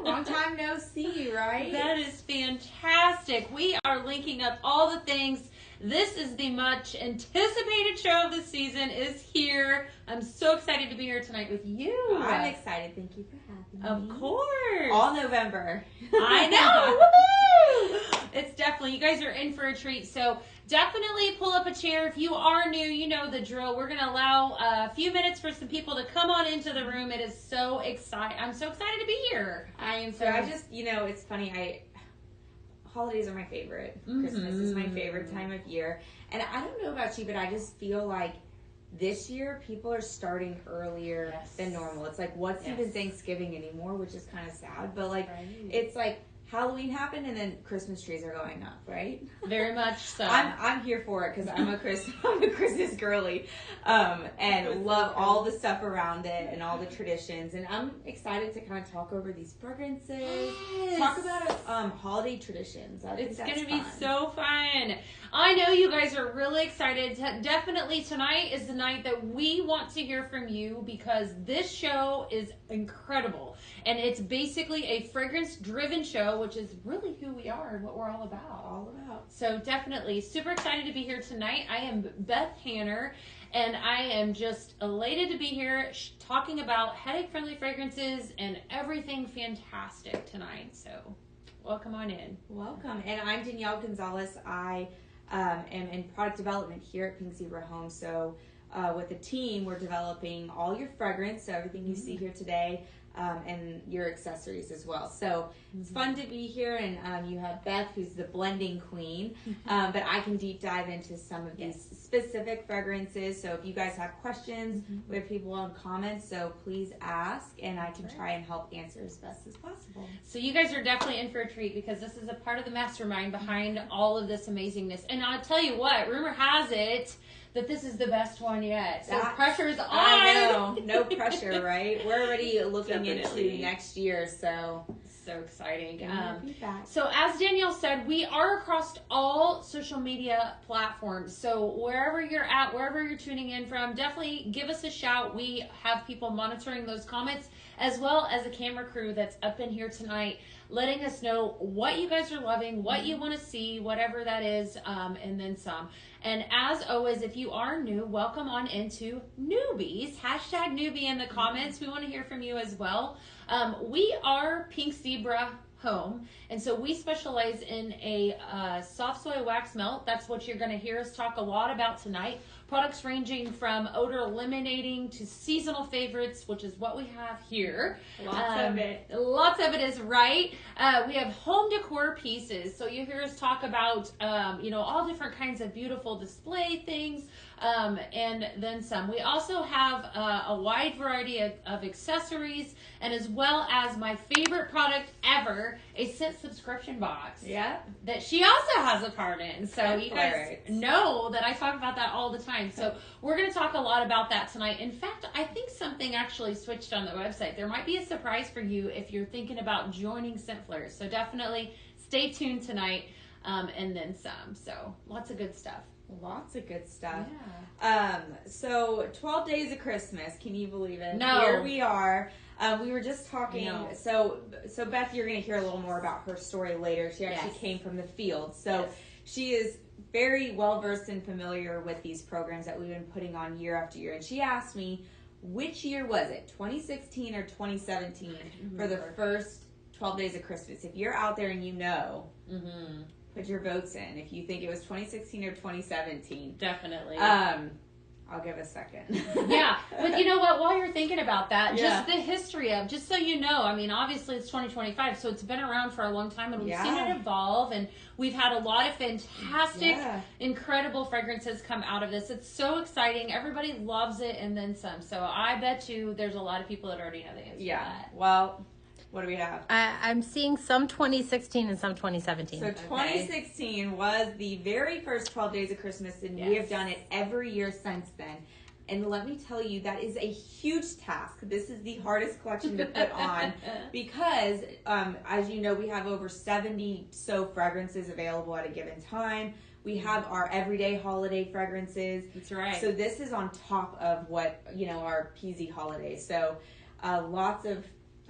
Long time no see, right? That is fantastic. We are linking up all the things. This is the much anticipated show of the season is here. I'm so excited to be here tonight with you. I'm excited. Thank you for having me. Of course. All November. I know. Woo! It's definitely, you guys are in for a treat. So definitely pull up a chair. If you are new, you know the drill. We're going to allow a few minutes for some people to come on into the room. It is so exciting. I'm so excited to be here. I am. So I just, it's funny. Holidays are my favorite. Christmas is my favorite time of year. And I don't know about you, but I just feel like this year people are starting earlier than normal. It's like, what's even Thanksgiving anymore, which is kind of sad. But it's like Halloween happened and then Christmas trees are going up, right? Very much so. I'm here for it because I'm a Christmas girly, and love all the stuff around it and all the traditions. And I'm excited to kind of talk over these fragrances, talk about holiday traditions. It's going to be so fun. I know you guys are really excited. Definitely tonight is the night that we want to hear from you because this show is incredible. And it's basically a fragrance-driven show, which is really who we are and what we're all about. So definitely super excited to be here tonight. I am Beth Hanner, and I am just elated to be here talking about headache-friendly fragrances and everything fantastic tonight. So welcome on in. Welcome. And I'm Danielle Gonzalez. I am in product development here at Pink Zebra Home. So with the team, we're developing all your fragrance, so everything you see here today, and your accessories as well. So it's fun to be here, and you have Beth, who's the blending queen, but I can deep dive into some of these specific fragrances. So if you guys have questions, we have people on comments, so please ask, and I can try and help answer as best as possible. So you guys are definitely in for a treat because this is a part of the mastermind behind all of this amazingness. And I'll tell you what, rumor has it that this is the best one yet. So pressure is on. I know. No pressure, right? We're already looking into next year, so exciting. So as Danielle said, we are across all social media platforms. So wherever you're at, wherever you're tuning in from, definitely give us a shout. We have people monitoring those comments as well as a camera crew that's up in here tonight letting us know what you guys are loving, what you want to see, whatever that is, and then some. And as always, if you are new, welcome on into newbies. Hashtag newbie in the comments. We want to hear from you as well. We are Pink Zebra Home, and so we specialize in a soft soy wax melt. That's what you're going to hear us talk a lot about tonight. Products ranging from odor eliminating to seasonal favorites, which is what we have here. Lots of it. Lots of it is right. We have home decor pieces. So you hear us talk about, all different kinds of beautiful display things, and then some. We also have a wide variety of accessories, and as well as my favorite product ever, a scent subscription box. Yeah. That she also has a part in. So you guys know that I talk about that all the time. So we're going to talk a lot about that tonight. In fact, I think something actually switched on the website. There might be a surprise for you if you're thinking about joining Scent Flares. So definitely stay tuned tonight, and then some. So lots of good stuff. Lots of good stuff. Yeah. So 12 days of Christmas. Can you believe it? No. Here we are. We were just talking. No. So Beth, you're going to hear a little more about her story later. She actually came from the field. So she is very well versed and familiar with these programs that we've been putting on year after year. And she asked me, which year was it? 2016 or 2017 for the first 12 days of Christmas? If you're out there and you know, put your votes in. If you think it was 2016 or 2017. Definitely. I'll give a second. Yeah, but you know what? While you're thinking about that, just the history of, just so you know, I mean, obviously it's 2025, so it's been around for a long time, and we've seen it evolve, and we've had a lot of fantastic, incredible fragrances come out of this. It's so exciting. Everybody loves it, and then some. So I bet you there's a lot of people that already know the answer to that. Well, what do we have? I'm seeing some 2016 and some 2017. So 2016 was the very first 12 days of Christmas, and we have done it every year since then. And let me tell you, that is a huge task. This is the hardest collection to put on because, as you know, we have over 70 so fragrances available at a given time. We have our everyday holiday fragrances. That's right. So this is on top of what, our PZ holidays. So lots of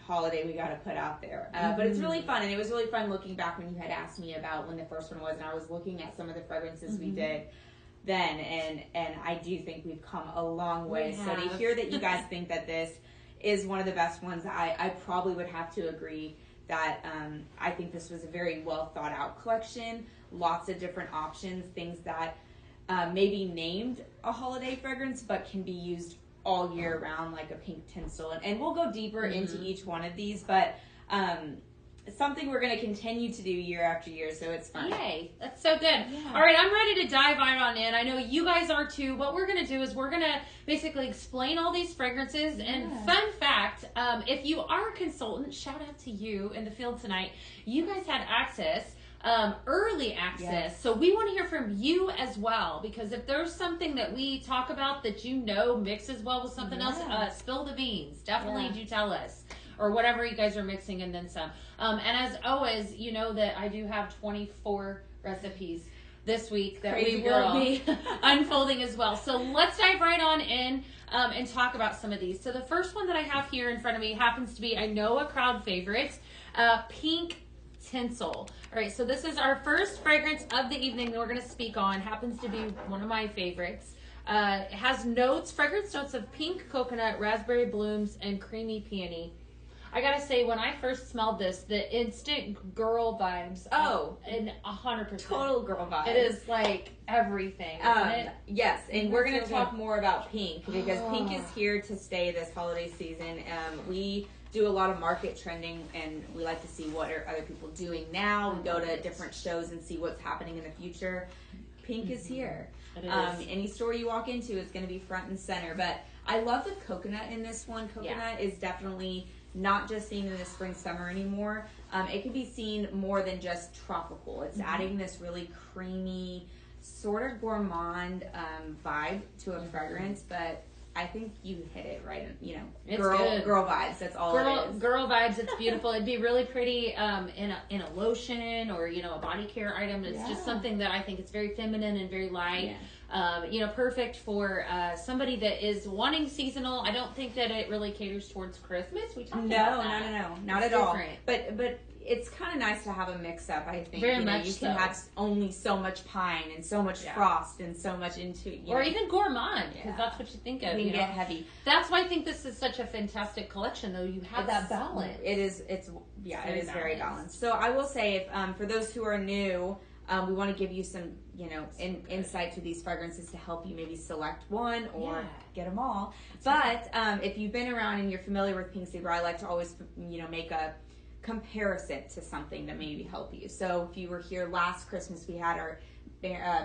holiday we got to put out there. But it's really fun, and it was really fun looking back when you had asked me about when the first one was, and I was looking at some of the fragrances we did then, and I do think we've come a long way. So to hear that you guys think that this is one of the best ones, I probably would have to agree that I think this was a very well thought out collection. Lots of different options, things that maybe named a holiday fragrance but can be used all year round, like a pink tinsel. And we'll go deeper into each one of these, but something we're going to continue to do year after year, so it's fun. Yay, that's so good. Yeah. All right, I'm ready to dive right on in. I know you guys are too. What we're going to do is we're going to basically explain all these fragrances. And fun fact, if you are a consultant, shout out to you in the field tonight. You guys had access, early access. So we want to hear from you as well, because if there's something that we talk about that you know mixes well with something else, spill the beans. Definitely do tell us. Or whatever you guys are mixing and then some. And as always, you know that I do have 24 recipes this week that we will be unfolding as well. So let's dive right on in and talk about some of these. So the first one that I have here in front of me happens to be, I know, a crowd favorite, Pink Tinsel. All right, so this is our first fragrance of the evening that we're going to speak on. Happens to be one of my favorites. It has fragrance notes of pink coconut, raspberry blooms, and creamy peony. I gotta say, when I first smelled this, the instant girl vibes. And 100%. Total girl vibes. It is like everything, isn't it? Yes, and we're gonna talk more about pink, because pink is here to stay this holiday season. We do a lot of market trending, and we like to see what are other people doing now. We go to different shows and see what's happening in the future. Pink is here. It is. Any store you walk into is going to be front and center. But I love the coconut in this one. Coconut is definitely not just seen in the spring, summer anymore. It can be seen more than just tropical. It's adding this really creamy, sort of gourmand vibe to a fragrance, but I think you hit it right. You know, it's girl vibes. That's all it is. Girl vibes. It's beautiful. It'd be really pretty in a lotion or a body care item. It's just something that I think it's very feminine and very light. Perfect for somebody that is wanting seasonal. I don't think that it really caters towards Christmas. We talked about that. No, not at all. But it's kind of nice to have a mix up, I think. Very much you can have only so much pine and so much frost and so much or even gourmand, because that's what you think of. You can get heavy. That's why I think this is such a fantastic collection, though. You have that balance. It is very balanced. So I will say, if for those who are new, we want to give you some, insight to these fragrances to help you maybe select one or get them all. But if you've been around and you're familiar with Pink Sabre, I like to always, make a comparison to something that maybe help you. So if you were here last Christmas, we had our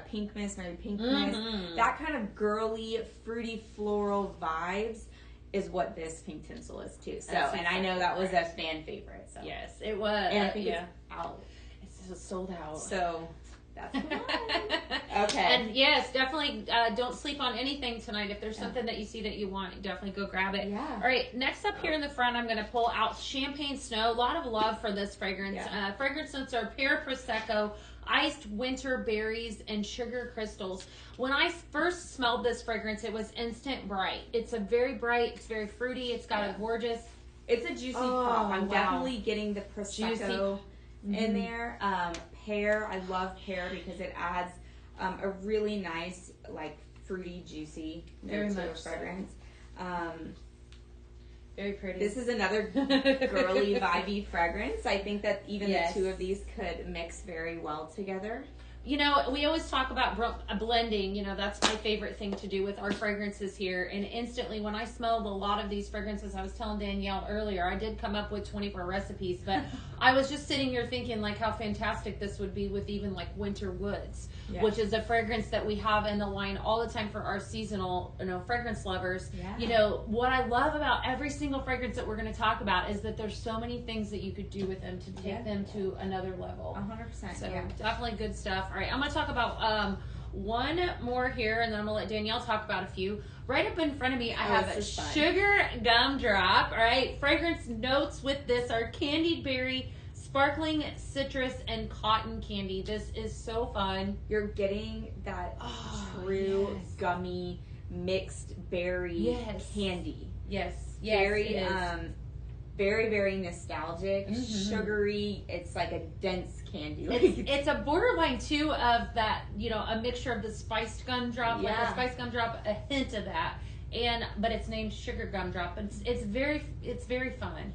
Pink Mist, Mary Pink Mist. That kind of girly, fruity, floral vibes is what this Pink Tinsel is too. So, and I know that was a fan favorite. So. Yes, it was. And I think it's out. It's sold out. So that's the one. Okay. And yes, definitely don't sleep on anything tonight. If there's something that you see that you want, definitely go grab it. Yeah. All right, next up here in the front, I'm going to pull out Champagne Snow. A lot of love for this fragrance. Yeah. Fragrance notes are pear prosecco, iced winter berries, and sugar crystals. When I first smelled this fragrance, it was instant bright. It's a very bright, it's very fruity, it's got a gorgeous... It's a juicy pop. I'm definitely getting the prosecco in there. Pear, I love pear because it adds a really nice, like, fruity, juicy note to a fragrance. Very pretty. This is another girly, vibey fragrance. I think that even the two of these could mix very well together. We always talk about blending. That's my favorite thing to do with our fragrances here. And instantly, when I smelled a lot of these fragrances, I was telling Danielle earlier, I did come up with 24 recipes, but I was just sitting here thinking, like, how fantastic this would be with even, like, Winter Woods, which is a fragrance that we have in the line all the time for our seasonal, fragrance lovers. Yeah. What I love about every single fragrance that we're going to talk about is that there's so many things that you could do with them to take them to another level. 100%. So definitely good stuff. All right, I'm going to talk about one more here, and then I'm going to let Danielle talk about a few. Right up in front of me, I have a Sugar Gumdrop. All right, fragrance notes with this are candied berry, sparkling citrus, and cotton candy. This is so fun. You're getting that true gummy mixed berry candy. Yes. Very very, very nostalgic, sugary. It's like a dense candy. It's a borderline too of that, a mixture of the spiced gumdrop, like a spiced gumdrop, a hint of that, but it's named sugar gumdrop. It's very fun.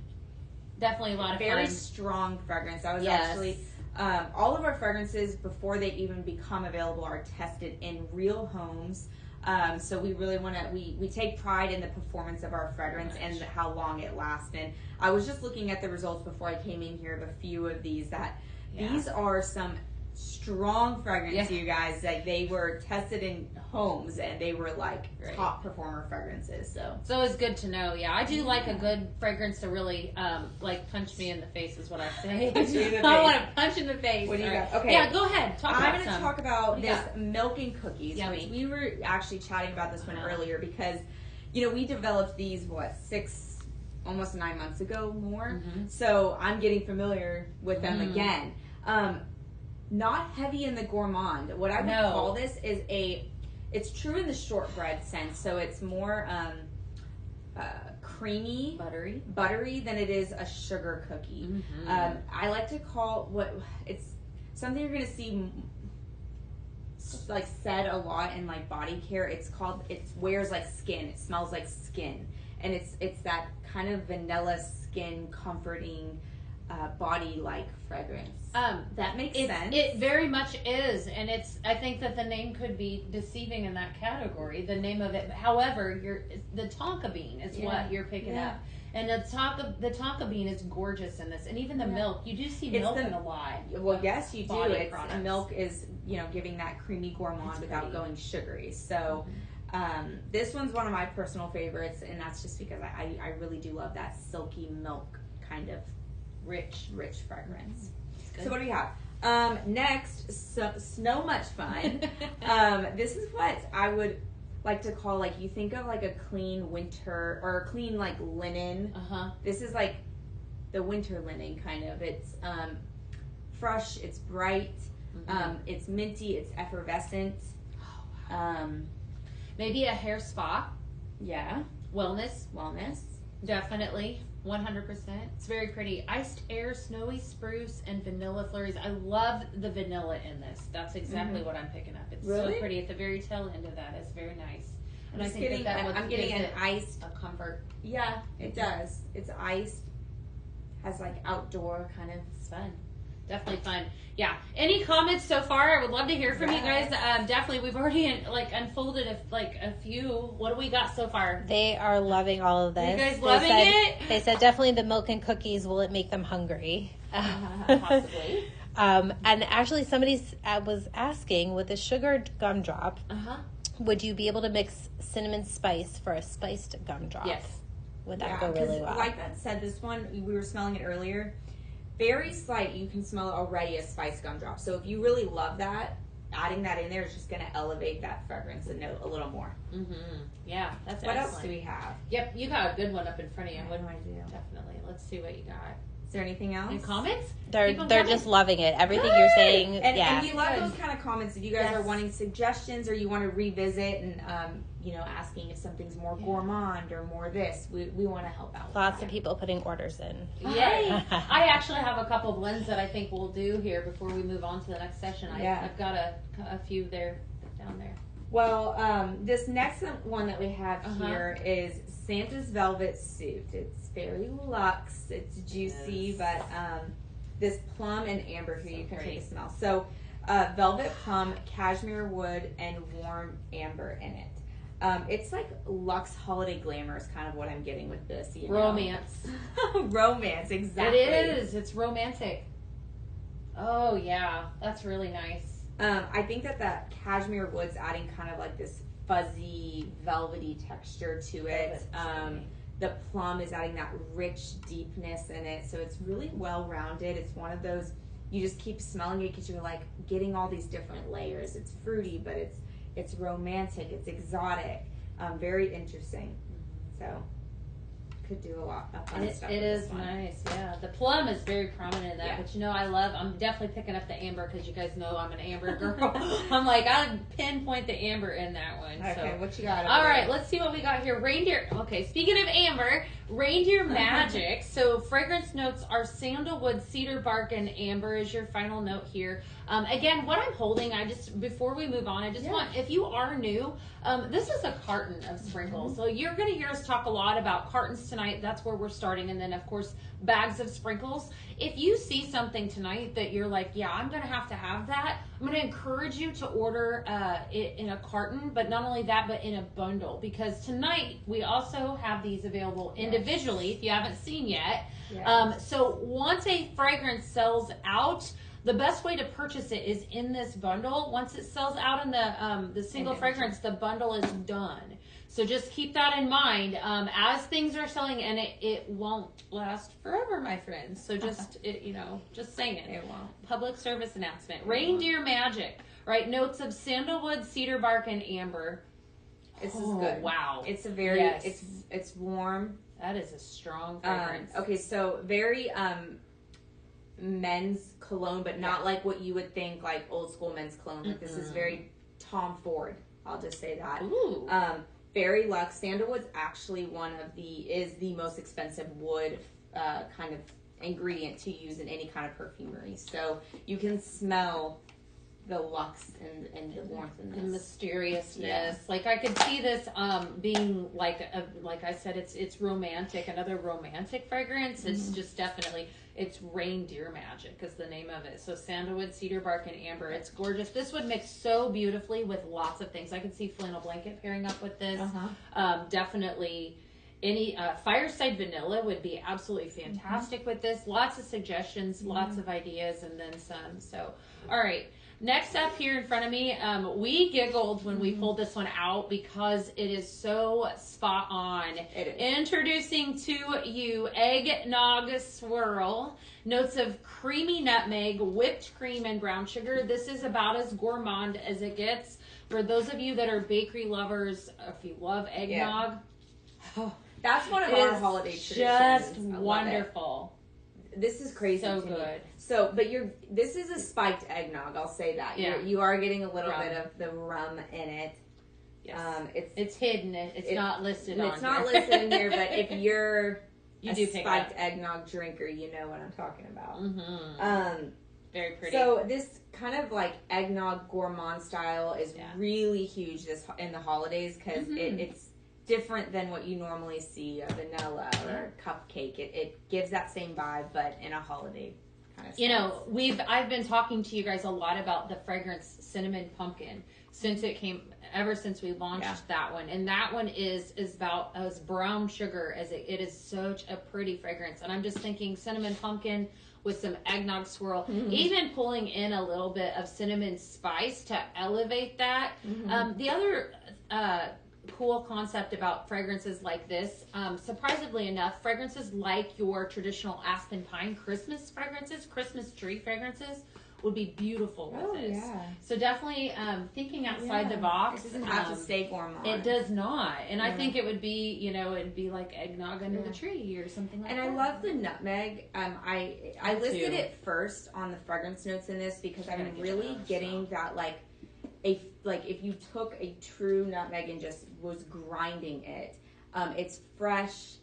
Definitely a lot of fun. Very strong fragrance. I was actually all of our fragrances before they even become available are tested in real homes. So we really want to, we take pride in the performance of our fragrance and how long it lasts. And I was just looking at the results before I came in here of a few of these these are some strong fragrances, you guys. Like they were tested in homes and they were like top performer fragrances. So it's good to know. Yeah, I do like a good fragrance to really like punch me in the face is what I say. I want to punch in the face. What do you got? Okay. Yeah, go ahead. I'm going to talk about this milk and cookies. Which we were actually chatting about this one earlier because, we developed these, 6, almost 9 months ago more. So I'm getting familiar with them again. Not heavy in the gourmand. What I would call this is it's true in the shortbread sense. So it's more creamy, buttery than it is a sugar cookie. I like to call it's something you're going to see like said a lot in like body care. It wears like skin. It smells like skin, and it's that kind of vanilla skin comforting body like fragrance. That makes sense. It very much is, and I think that the name could be deceiving in that category. The name of it, however, the tonka bean is what you're picking up, and the tonka bean is gorgeous in this, and even the milk. You do see milk in a lot. Well, yes, you do. Milk is giving that creamy gourmand without going sugary. So. This one's one of my personal favorites, and that's just because I really do love that silky milk kind of rich fragrance. So what do we have? Next, Snow Much Fun. This is what I would like to call, like, you think of like a clean winter or a clean like linen. This is like the winter linen kind of. It's fresh, it's bright, it's minty, it's effervescent. Maybe a hair spa. Yeah. Wellness. Definitely. 100%. It's very pretty. Iced air, snowy spruce, and vanilla flurries. I love the vanilla in this. That's exactly what I'm picking up. It's so pretty. At the very tail end of that, it's very nice. And I'm getting an iced a comfort. Yeah, it does. It's iced. Has like outdoor kind of fun. Definitely fun. Yeah. Any comments so far? I would love to hear from you guys. Definitely. We've already unfolded a few. What do we got so far? They are loving all of this. You guys loving it? They said definitely the milk and cookies. Will it make them hungry? Possibly. And actually somebody was asking with the sugar gumdrop, would you be able to mix cinnamon spice for a spiced gumdrop? Yes. Would that go really well? Like that said, this one, we were smelling it earlier. Very slight, you can smell it already as spiced gumdrop. So if you really love that, adding that in there is just going to elevate that fragrance and note a little more. Yeah, that's what excellent. Else do we have? Yep, you got a good one up in front of you. What do I do? Definitely. Let's see what you got. Is there anything else? Any comments? They're just loving it. Everything you're saying. And we love those kind of comments. If you guys are wanting suggestions or you want to revisit and asking if something's more gourmand or more this, we want to help out. Lots of people putting orders in. Yay! I actually have a couple blends that I think we'll do here before we move on to the next session. I've got a few there down there. Well, this next one that we have here is Santa's Velvet Suit. It's very luxe. It's juicy, but this plum and amber here, you can take a smell. So, velvet plum, cashmere wood, and warm amber in it. It's like luxe holiday glamour is kind of what I'm getting with this. Romance. Romance, exactly. It is. It's romantic. Oh, yeah. That's really nice. I think that cashmere wood's adding kind of like this fuzzy, velvety texture to it. The plum is adding that rich deepness in it. So it's really well-rounded. It's one of those, you just keep smelling it because you're like getting all these different layers. It's fruity, but it's romantic. It's exotic. Very interesting. So could do a lot of fun stuff. It is nice, yeah. The plum is very prominent in that, but I'm definitely picking up the amber because you guys know I'm an amber girl. I'm like, I pinpoint the amber in that one. Okay, so. What you got? All right, let's see what we got here. Reindeer. Okay, speaking of amber, reindeer magic. So fragrance notes are sandalwood, cedar bark, and amber is your final note here. Again, what I'm holding, before we move on, I just want, if you are new, this is a carton of sprinkles. So you're going to hear us talk a lot about cartons tonight. That's where we're starting. And then, of course, bags of sprinkles. If you see something tonight that you're like, yeah, I'm going to have that, I'm going to encourage you to order it in a carton, but not only that, but in a bundle. Because tonight, we also have these available individually, if you haven't seen yet. Yes. So once a fragrance sells out, the best way to purchase it is in this bundle. Once it sells out in the single fragrance, the bundle is done. So just keep that in mind as things are selling, and it won't last forever, my friends. So just just saying it won't. Public service announcement. Reindeer magic, right? Notes of sandalwood, cedar bark, and amber. This is good. Wow. It's a very it's warm. That is a strong fragrance. Okay, so very men's cologne, but not like what you would think like old school men's cologne. Like this is very Tom Ford. I'll just say that. Ooh. Very luxe. Sandalwood's actually is the most expensive wood kind of ingredient to use in any kind of perfumery. So you can smell the luxe and the warmth in this. The mysteriousness. Yeah. Like I could see this being like I said, it's romantic, another romantic fragrance. It's just definitely, it's reindeer magic is the name of it. So sandalwood, cedar bark, and amber. It's gorgeous. This would mix so beautifully with lots of things. I could see flannel blanket pairing up with this. Definitely any fireside vanilla would be absolutely fantastic with this. Lots of suggestions, lots of ideas, and then some. So, all right. Next up here in front of me, we giggled when we pulled this one out because it is so spot on. It is. Introducing to you Eggnog Swirl. Notes of creamy nutmeg, whipped cream, and brown sugar. This is about as gourmand as it gets. For those of you that are bakery lovers, if you love eggnog, that's one of our holiday traditions. Just wonderful. This is crazy. So good. So, but this is a spiked eggnog. I'll say that. Yeah. You are getting a little bit of the rum in it. Yes. It's hidden. It's not listed on here. It's not listed in here, but if you're a spiked eggnog drinker, you know what I'm talking about. Very pretty. So this kind of like eggnog gourmand style is really huge in the holidays because it's different than what you normally see, a vanilla or a cupcake. It gives that same vibe, but in a holiday kind of sense. You know, I've been talking to you guys a lot about the fragrance cinnamon pumpkin ever since we launched that one. And that one is about as brown sugar as it is such a pretty fragrance. And I'm just thinking cinnamon pumpkin with some eggnog swirl, even pulling in a little bit of cinnamon spice to elevate that. The other cool concept about fragrances like this, surprisingly enough, fragrances like your traditional aspen pine Christmas fragrances, Christmas tree fragrances, would be beautiful with this. So definitely thinking outside the box. It doesn't have to stay gourmand. It does not. And I think it would be, it'd be like eggnog under the tree or something like that. And I love the nutmeg. I listed it first on the fragrance notes in this because I'm really getting that if you took a true nutmeg and just was grinding it, it's fresh.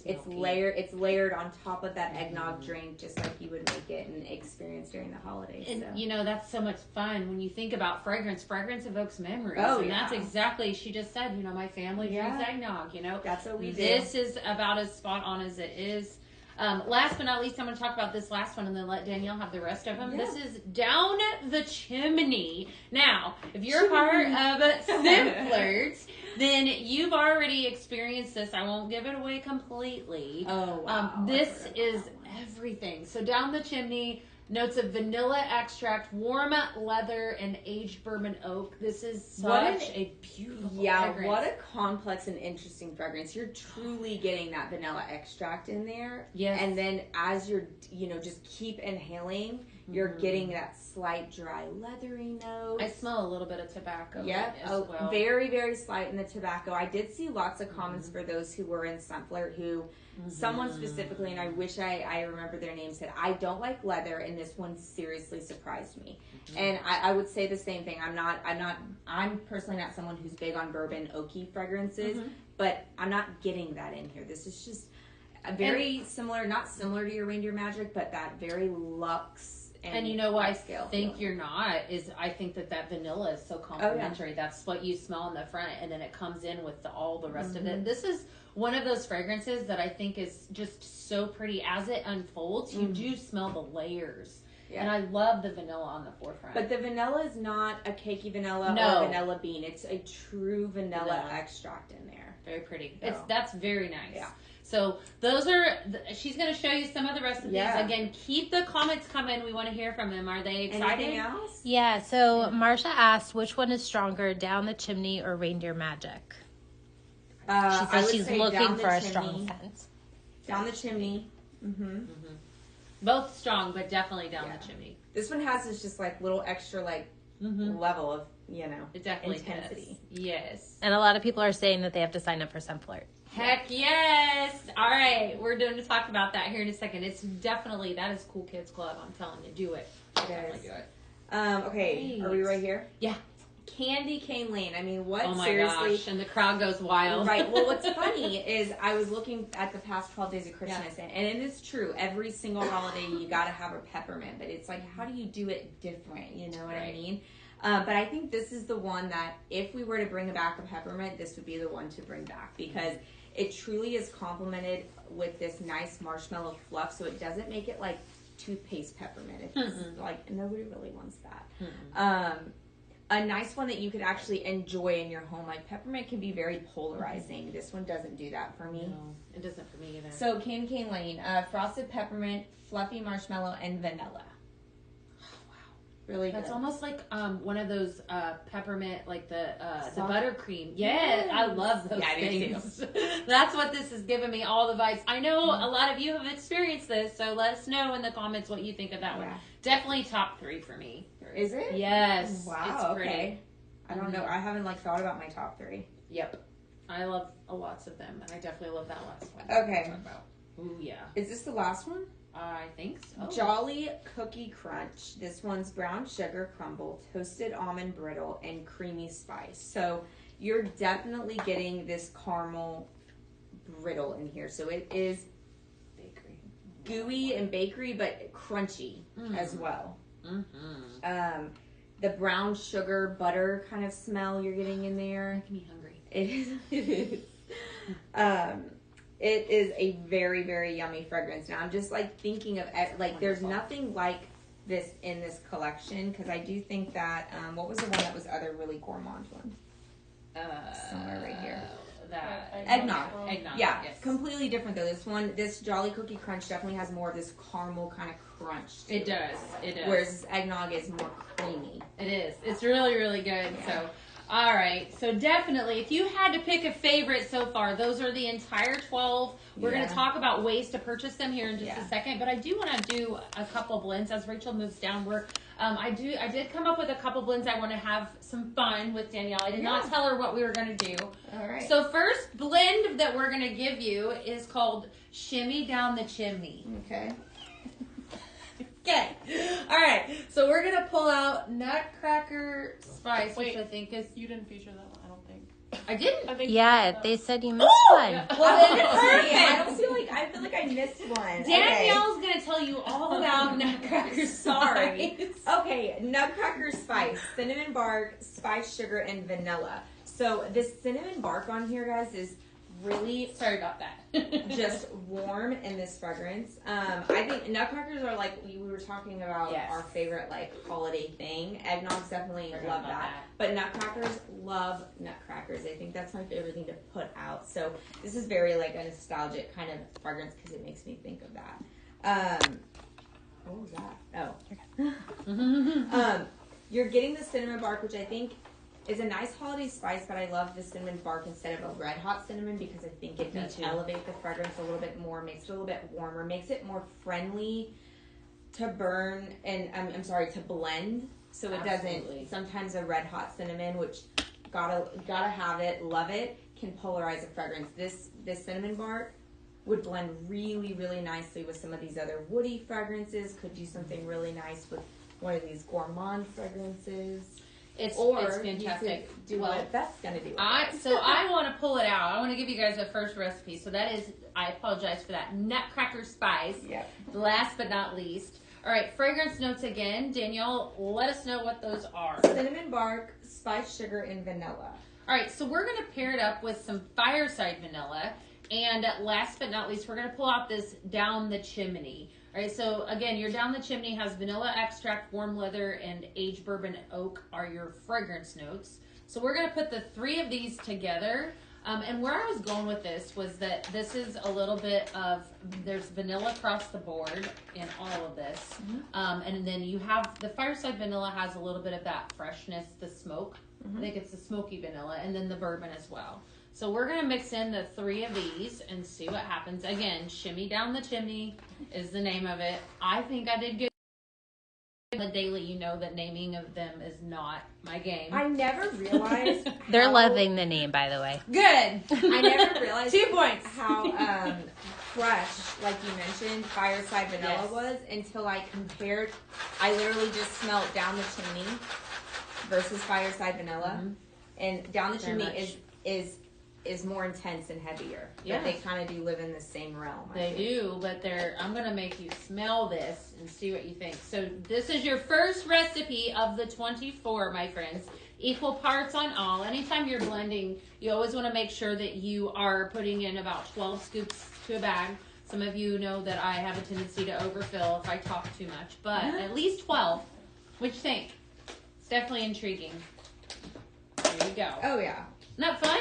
It's layered on top of that eggnog drink, just like you would make it and experience during the holidays. And that's so much fun when you think about fragrance. Fragrance evokes memories. That's exactly, she just said, my family drinks eggnog, That's what we do. This is about as spot on as it is. Last but not least, I'm going to talk about this last one and then let Danielle have the rest of them. This is Down the Chimney. Now, if you're a part of Simplers, then you've already experienced this. I won't give it away completely. Oh, wow. This is everything. So Down the Chimney, Notes of vanilla extract, warm leather, and aged bourbon oak. This is such a beautiful fragrance. What a complex and interesting fragrance. You're truly getting that vanilla extract in there. Yes. And then as you're, just keep inhaling, you're getting that slight dry leathery note. I smell a little bit of tobacco. Yep. As well. Very, very slight in the tobacco. I did see lots of comments for those who were in Sunflirt who, someone specifically, and I wish I remember their name, said, I don't like leather, and this one seriously surprised me. And I would say the same thing. I'm personally not someone who's big on bourbon oaky fragrances, but I'm not getting that in here. This is just a very similar, not similar to your Reindeer Magic, but that very luxe. And you know what I think you're not is I think that vanilla is so complimentary. That's what you smell in the front, and then it comes in with all the rest of it. This is one of those fragrances that I think is just so pretty. As it unfolds, you do smell the layers. Yeah. And I love the vanilla on the forefront. But the vanilla is not a cakey vanilla or a vanilla bean. It's a true vanilla extract in there. Very pretty. That's very nice. Yeah. So those are, she's going to show you some of the rest of these. Again, keep the comments coming. We want to hear from them. Are they excited? Anything else? Yeah, so Marsha asked, which one is stronger, Down the Chimney or Reindeer Magic? She says she's looking for a strong scent. Down the Chimney. Both strong, but definitely Down the Chimney. This one has this just like little extra level of, it definitely intensity. Does. Yes. And a lot of people are saying that they have to sign up for Sunflirt. Heck yes! All right, we're going to talk about that here in a second. It's definitely, that is Cool Kids Club. I'm telling you, do it. Definitely do it. Okay, are we right here? Yeah. Candy Cane Lane. I mean, what? Oh my seriously? gosh! And the crowd goes wild. Right. Well, what's funny is I was looking at the past 12 days of Christmas, and it is true. Every single holiday, you got to have a peppermint, but it's like, how do you do it different? You know what I mean? But I think this is the one that if we were to bring back a peppermint, this would be the one to bring back because it truly is complemented with this nice marshmallow fluff, so it doesn't make it like toothpaste peppermint. It's like nobody really wants that. A nice one that you could actually enjoy in your home. Like peppermint can be very polarizing. This one doesn't do that for me. No, it doesn't for me either. So Candy Cane Lane, frosted peppermint, fluffy marshmallow, and vanilla. Really good. That's almost like one of those peppermint, like the buttercream. Yeah, I love those things. That's what this has given me, all the vibes. I know a lot of you have experienced this, so let us know in the comments what you think of that one. Definitely top 3 for me. Is it? Yes. Wow, it's pretty. Okay. I don't know. I haven't thought about my top 3. Yep. I love lots of them, and I definitely love that last one. Okay. Ooh, yeah. Is this the last one? I think so. Jolly Cookie Crunch. This one's brown sugar crumble, toasted almond brittle, and creamy spice. So you're definitely getting this caramel brittle in here. So it is bakery, gooey and bakery, but crunchy as well. The brown sugar butter kind of smell you're getting in there. Making me hungry. It is. It is a very, very yummy fragrance. Now I'm just like thinking of like there's nothing like this in this collection because I do think that what was the one that was other really gourmand one? Somewhere right here. Eggnog. Yeah, yes. Completely different though. This Jolly Cookie Crunch definitely has more of this caramel kind of crunch. It does. Whereas this eggnog is more creamy. It is. It's really, really good. Yeah. So, all right. So definitely, if you had to pick a favorite so far, those are the entire 12. We're going to talk about ways to purchase them here in just a second. But I do want to do a couple blends as Rachel moves down. I did come up with a couple blends. I want to have some fun with Danielle. I did not tell her what we were going to do. All right. So first blend that we're going to give you is called Shimmy Down the Chimney. Okay. Okay. All right. So we're going to pull out Nutcracker Spice, which I think is... You didn't feature that one, I don't think. I didn't? I think they said you missed one. Well, then perfect. I feel like I missed one. Danielle's going to tell you all about Nutcracker Sorry. Okay, Nutcracker Spice, cinnamon bark, spice, sugar, and vanilla. So this cinnamon bark on here, guys, is really sorry about that. just warm in this fragrance. I think nutcrackers are like we were talking about our favorite like holiday thing. Eggnogs definitely love that. But nutcrackers love nutcrackers. I think that's my favorite thing to put out. So this is very like a nostalgic kind of fragrance because it makes me think of that. What was that? Oh, You're getting the cinnamon bark, which I think is a nice holiday spice, but I love the cinnamon bark instead of a red hot cinnamon because I think it does elevate the fragrance a little bit more, makes it a little bit warmer, makes it more friendly to burn and to blend. So it doesn't. Sometimes a red hot cinnamon, which gotta have it, love it, can polarize a fragrance. This cinnamon bark would blend really, really nicely with some of these other woody fragrances. Could do something really nice with one of these gourmand fragrances. It's fantastic. You could do what Beth's gonna do. So I want to pull it out. I want to give you guys a first recipe. So that is, I apologize for that, nutcracker spice. Yep. Last but not least. All right, fragrance notes again. Danielle, let us know what those are. Cinnamon bark, spice, sugar, and vanilla. All right, so we're going to pair it up with some fireside vanilla. And last but not least, we're going to pull out this down the chimney. All right, so again, your down the chimney has vanilla extract, warm leather, and aged bourbon oak are your fragrance notes. So we're going to put the three of these together. And where I was going with this was that this is a little bit of, there's vanilla across the board in all of this. And then you have, the fireside vanilla has a little bit of that freshness, the smoke. I think it's the smoky vanilla, and then the bourbon as well. So we're going to mix in the three of these and see what happens. Again, Shimmy Down the Chimney is the name of it. I think I did good. The daily, you know that naming of them is not my game. I never realized They're loving the name, by the way. Good. I never realized 2 points. How fresh, like you mentioned, fireside vanilla was until I compared. I literally just smelled down the chimney versus fireside vanilla, and down the chimney is more intense and heavier. Yeah, they kind of do live in the same realm. They do, but I'm gonna make you smell this and see what you think. So this is your first recipe of the 24, my friends. Equal parts on all. Anytime you're blending, you always want to make sure that you are putting in about 12 scoops to a bag. Some of you know that I have a tendency to overfill if I talk too much, but at least 12. What you think? It's definitely intriguing. There you go. Oh yeah. Isn't that fun?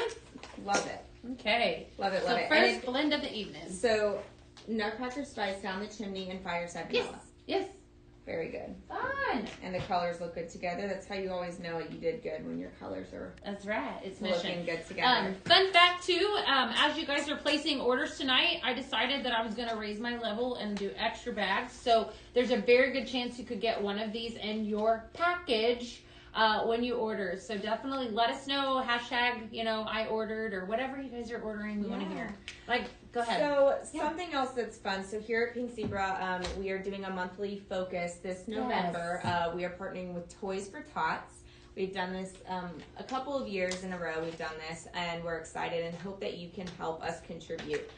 Love it. Okay. Love it, love it. First blend of the evening. So, nutcracker spice, down the chimney, and fireside vanilla. Yes. Very good. Fun. And the colors look good together. That's how you always know you did good, when your colors are That's right. It's looking good together. Fun fact too, as you guys are placing orders tonight, I decided that I was going to raise my level and do extra bags. So there's a very good chance you could get one of these in your package when you order. So definitely let us know, hashtag, I ordered, or whatever you guys are ordering. We want to hear. Go ahead. So something else that's fun. So here at Pink Zebra, we are doing a monthly focus this November. We are partnering with Toys for Tots. We've done this a couple of years in a row. We've done this, and we're excited and hope that you can help us contribute.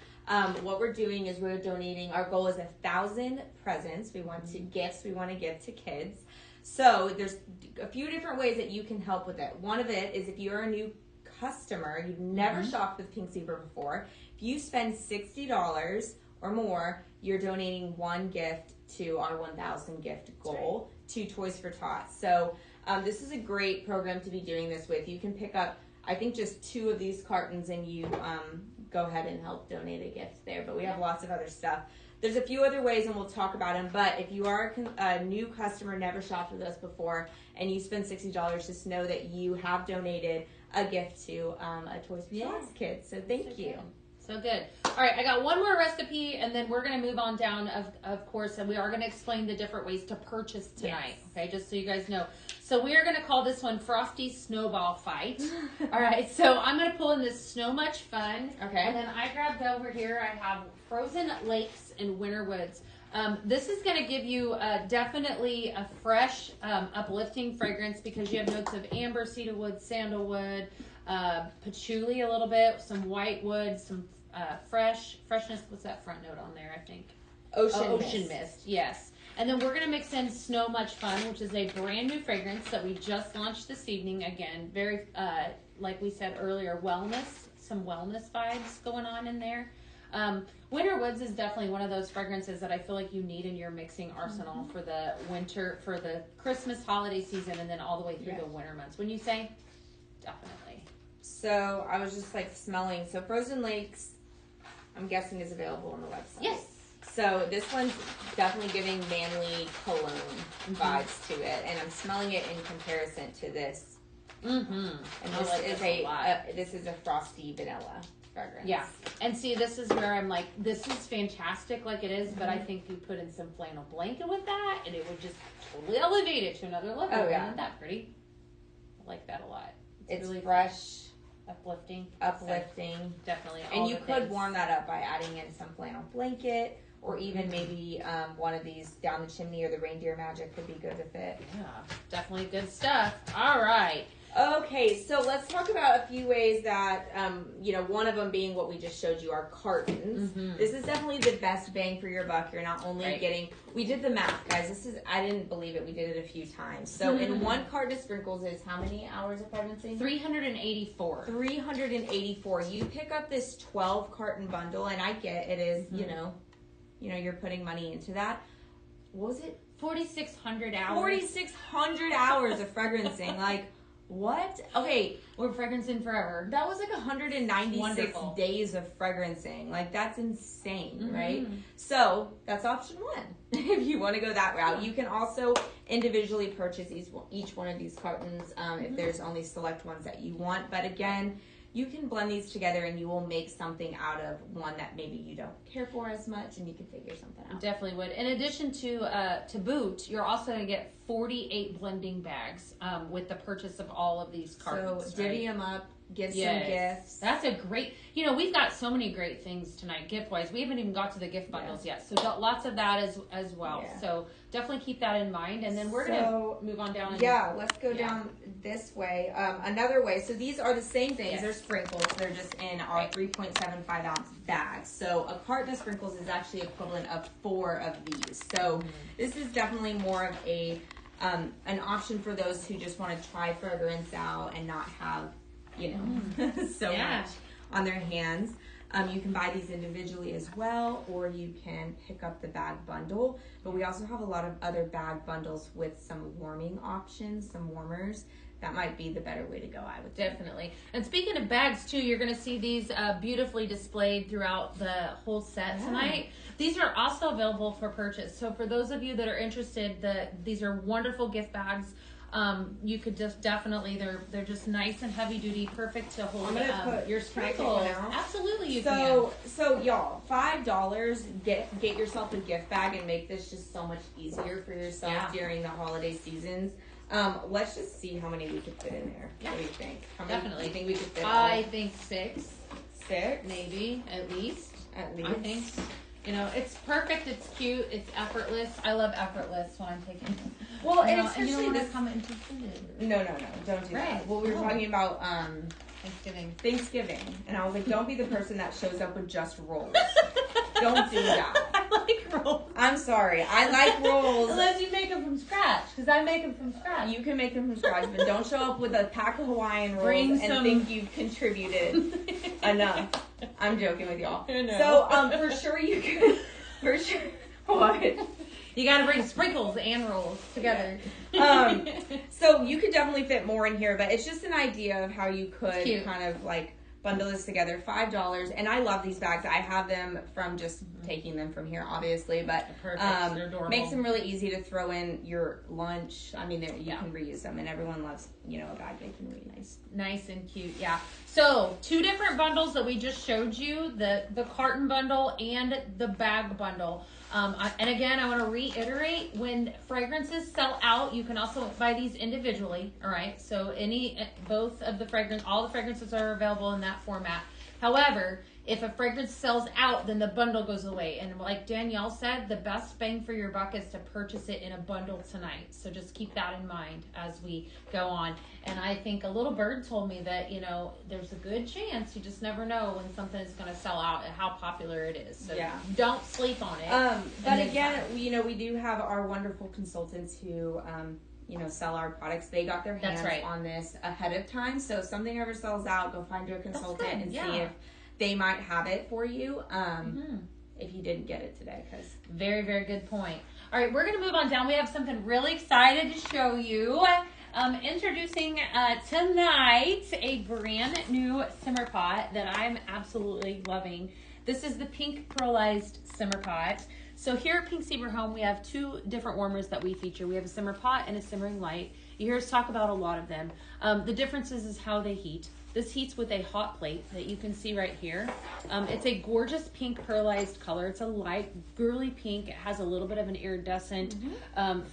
What we're doing is we're donating. Our goal is 1,000 presents. We want to give to kids. So there's a few different ways that you can help with it. One of it is if you're a new customer, you've never shopped with Pink Zebra before, if you spend $60 or more, you're donating one gift to our 1,000 gift goal to Toys for Tots. So this is a great program to be doing this with. You can pick up, I think, just 2 of these cartons, and you go ahead and help donate a gift there. But we have lots of other stuff. There's a few other ways, and we'll talk about them, but if you are a new customer, never shopped with us before, and you spend $60, just know that you have donated a gift to a Toys for Tots kid. So thank you. So good. All right, I got one more recipe, and then we're going to move on down, of course, and we are going to explain the different ways to purchase tonight, okay, just so you guys know. So we are going to call this one Frosty Snowball Fight. All right, so I'm going to pull in this Snow Much Fun. Okay. And then I grabbed over here, I have Frozen Lakes and Winter Woods. This is going to give you definitely a fresh, uplifting fragrance because you have notes of amber, cedarwood, sandalwood, patchouli a little bit, some white wood, some freshness. What's that front note on there, I think? Ocean mist, yes. And then we're going to mix in Snow Much Fun, which is a brand new fragrance that we just launched this evening. Again, very, like we said earlier, some wellness vibes going on in there. Winter Woods is definitely one of those fragrances that I feel like you need in your mixing arsenal for the winter, for the Christmas holiday season, and then all the way through the winter months. When you say, definitely. So I was just smelling. So Frozen Lakes, I'm guessing, is available on the website. Yes. So this one's definitely giving manly cologne vibes to it, and I'm smelling it in comparison to this. Mm-hmm. And this is a frosty vanilla fragrance. Yeah, and see, this is where I'm like, this is fantastic, like it is, but I think you put in some flannel blanket with that, and it would just totally elevate it to another level. Oh yeah, isn't that pretty? I like that a lot. It's really fresh. Uplifting. Definitely. And you could warm that up by adding in some flannel blanket, or even maybe one of these down the chimney or the reindeer magic could be good with it. Yeah, definitely good stuff. All right. Okay, so let's talk about a few ways that, one of them being what we just showed you, our cartons. Mm-hmm. This is definitely the best bang for your buck. You're not only getting, we did the math, guys. I didn't believe it. We did it a few times. So in one carton of sprinkles is how many hours of pregnancy? 384. 384. You pick up this 12 carton bundle, and I get it is, you're putting money into that. What was it? 4,600 hours. 4,600 hours of fragrancing. Like, what? Okay. We're fragrancing forever. That was like 196 days of fragrancing. Like, that's insane, right? So, that's option one. If you want to go that route. You can also individually purchase each one of these cartons if there's only select ones that you want. But again, you can blend these together and you will make something out of one that maybe you don't care for as much, and you can figure something out. Definitely would. In addition to boot, you're also going to get 48 blending bags with the purchase of all of these cartons. So divvy them up, give some gifts. That's a great, we've got so many great things tonight gift-wise. We haven't even got to the gift bundles yet. So lots of that as well. Yeah. So definitely keep that in mind. And then we're going to move on down. Let's go down this way. Another way. So these are the same things. Yes. They're sprinkles. They're just in our 3.75 ounce bags. So a carton of sprinkles is actually equivalent of 4 of these. So this is definitely more of an option for those who just want to try fragrance out and not have so much on their hands. You can buy these individually as well, or you can pick up the bag bundle. But we also have a lot of other bag bundles with some warming options, some warmers. That might be the better way to go, I would think. Definitely. And speaking of bags, too, you're going to see these beautifully displayed throughout the whole set tonight. These are also available for purchase. So for those of you that are interested, these are wonderful gift bags. You could just definitely, they're just nice and heavy duty, perfect to hold your sprinkles. Absolutely, you can. So y'all, $5, get yourself a gift bag and make this just so much easier for yourself during the holiday seasons. Let's just see how many we could fit in there. What do you think? How many do you think we could fit? I think 6. 6? Maybe, at least. At least. I think. It's perfect, it's cute, it's effortless. I love effortless when I'm taking it. Well, and especially and this comment to food. No, don't do that. Well, we were talking about Thanksgiving. And I was like, don't be the person that shows up with just rolls. Don't do that. I like rolls. I'm sorry. I like rolls. Unless you make them from scratch, because I make them from scratch. You can make them from scratch, but don't show up with a pack of Hawaiian rolls and think you've contributed enough. I'm joking with y'all. So, for sure you could. For sure. What? You gotta bring sprinkles and rolls together. So you could definitely fit more in here, but it's just an idea of how you could kind of like bundle this together. $5, and I love these bags. I have them from just taking them from here, obviously, but makes them really easy to throw in your lunch. I mean, you can reuse them, and everyone loves, a bag making really nice and cute. Yeah. So 2 different bundles that we just showed you: the carton bundle and the bag bundle. And again, I want to reiterate, when fragrances sell out, you can also buy these individually. All right. So all the fragrances are available in that format. However, if a fragrance sells out, then the bundle goes away. And like Danielle said, the best bang for your buck is to purchase it in a bundle tonight. So just keep that in mind as we go on. And I think a little bird told me that, there's a good chance, you just never know when something is going to sell out and how popular it is. So don't sleep on it. But again, we do have our wonderful consultants who, sell our products. They got their hands on this ahead of time. So if something ever sells out, go find your consultant and see if they might have it for you if you didn't get it today. Very, very good point. All right, we're going to move on down. We have something really excited to show you. Introducing tonight a brand new simmer pot that I'm absolutely loving. This is the pink pearlized simmer pot. So here at Pink Zebra Home, we have 2 different warmers that we feature. We have a simmer pot and a simmering light. You hear us talk about a lot of them. The difference is how they heat. This heats with a hot plate that you can see right here. It's a gorgeous pink pearlized color. It's a light, girly pink. It has a little bit of an iridescent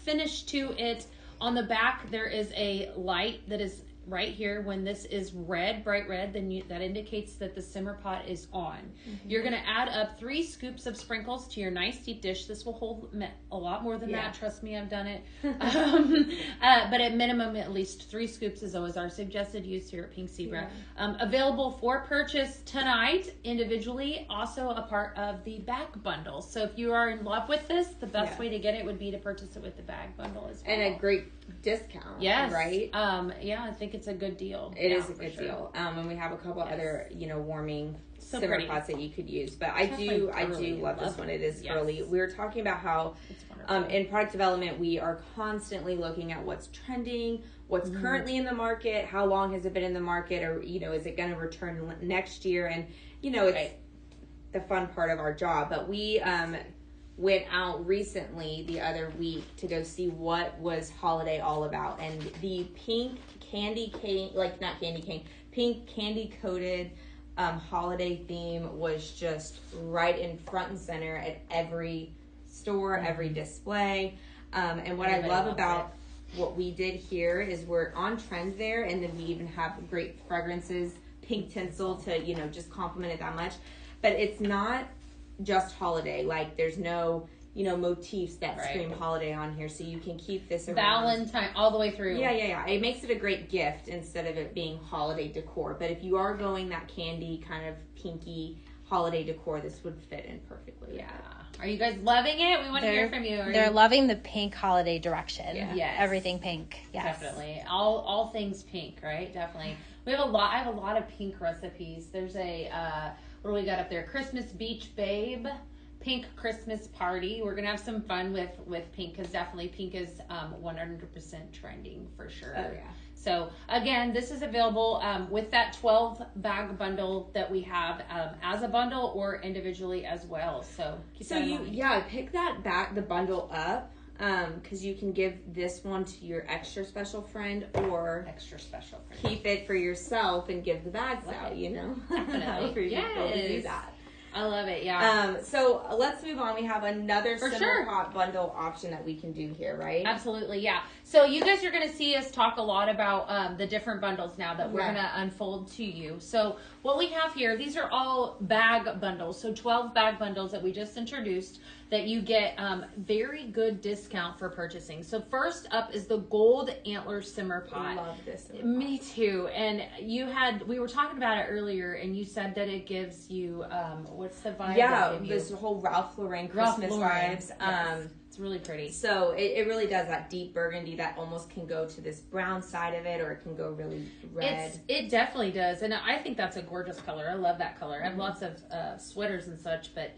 finish to it. On the back, there is a light that is right here. When this is red, bright red, then that indicates that the simmer pot is on. You're going to add up 3 scoops of sprinkles to your nice deep dish. This will hold a lot more than that. Trust me, I've done it. But at minimum, at least 3 scoops is always our suggested use here at Pink Zebra. Available for purchase tonight individually, also a part of the bag bundle. So if you are in love with this, the best way to get it would be to purchase it with the bag bundle as well. And a great discount. Yes. Right? I think it's a good deal. It is a good deal. And we have a couple other, warming simmer pots that you could use. But I do love this one. It is girly. We were talking about how in product development we are constantly looking at what's trending, what's currently in the market, how long has it been in the market, or is it going to return next year? And it's the fun part of our job. But we went out recently the other week to go see what was holiday all about, and the pink candy cane, pink candy coated holiday theme was just right in front and center at every store, every display. And what I love about what we did here is we're on trend there, and then we even have great fragrances, pink tinsel to just complement it that much. But it's not just holiday. Like there's no motifs that scream holiday on here, so you can keep this around. Valentine all the way through. Yeah. It makes it a great gift instead of it being holiday decor. But if you are going that candy kind of pinky holiday decor, this would fit in perfectly. Yeah. Are you guys loving it? We want to hear from you. They're loving the pink holiday direction. Yeah. Yes. Everything pink. Yes. Definitely. All things pink, right? Definitely. I have a lot of pink recipes. There's a what do we got up there? Christmas Beach Babe, pink Christmas party. We're gonna have some fun with pink, because definitely pink is 100% trending for sure. Oh yeah. So again, this is available with that 12 bag bundle that we have as a bundle or individually as well. So pick the bundle up. Because you can give this one to your extra special friend or keep it for yourself and give the bags out, Definitely. Do that. I love it, yeah. So let's move on. We have another simmer pot bundle option that we can do here, right? Absolutely, yeah. So you guys are going to see us talk a lot about the different bundles now that we're going to unfold to you. So what we have here, these are all bag bundles. So 12 bag bundles that we just introduced that you get very good discount for purchasing. So first up is the Gold Antler Simmer Pot. I love this. Me too. And we were talking about it earlier, and you said that it gives you, what's the vibe? Yeah, this whole Ralph Lauren Christmas vibes. Yes. It's really pretty. So it really does that deep burgundy that almost can go to this brown side of it, or it can go really red. It definitely does. And I think that's a gorgeous color. I love that color. I have lots of sweaters and such, but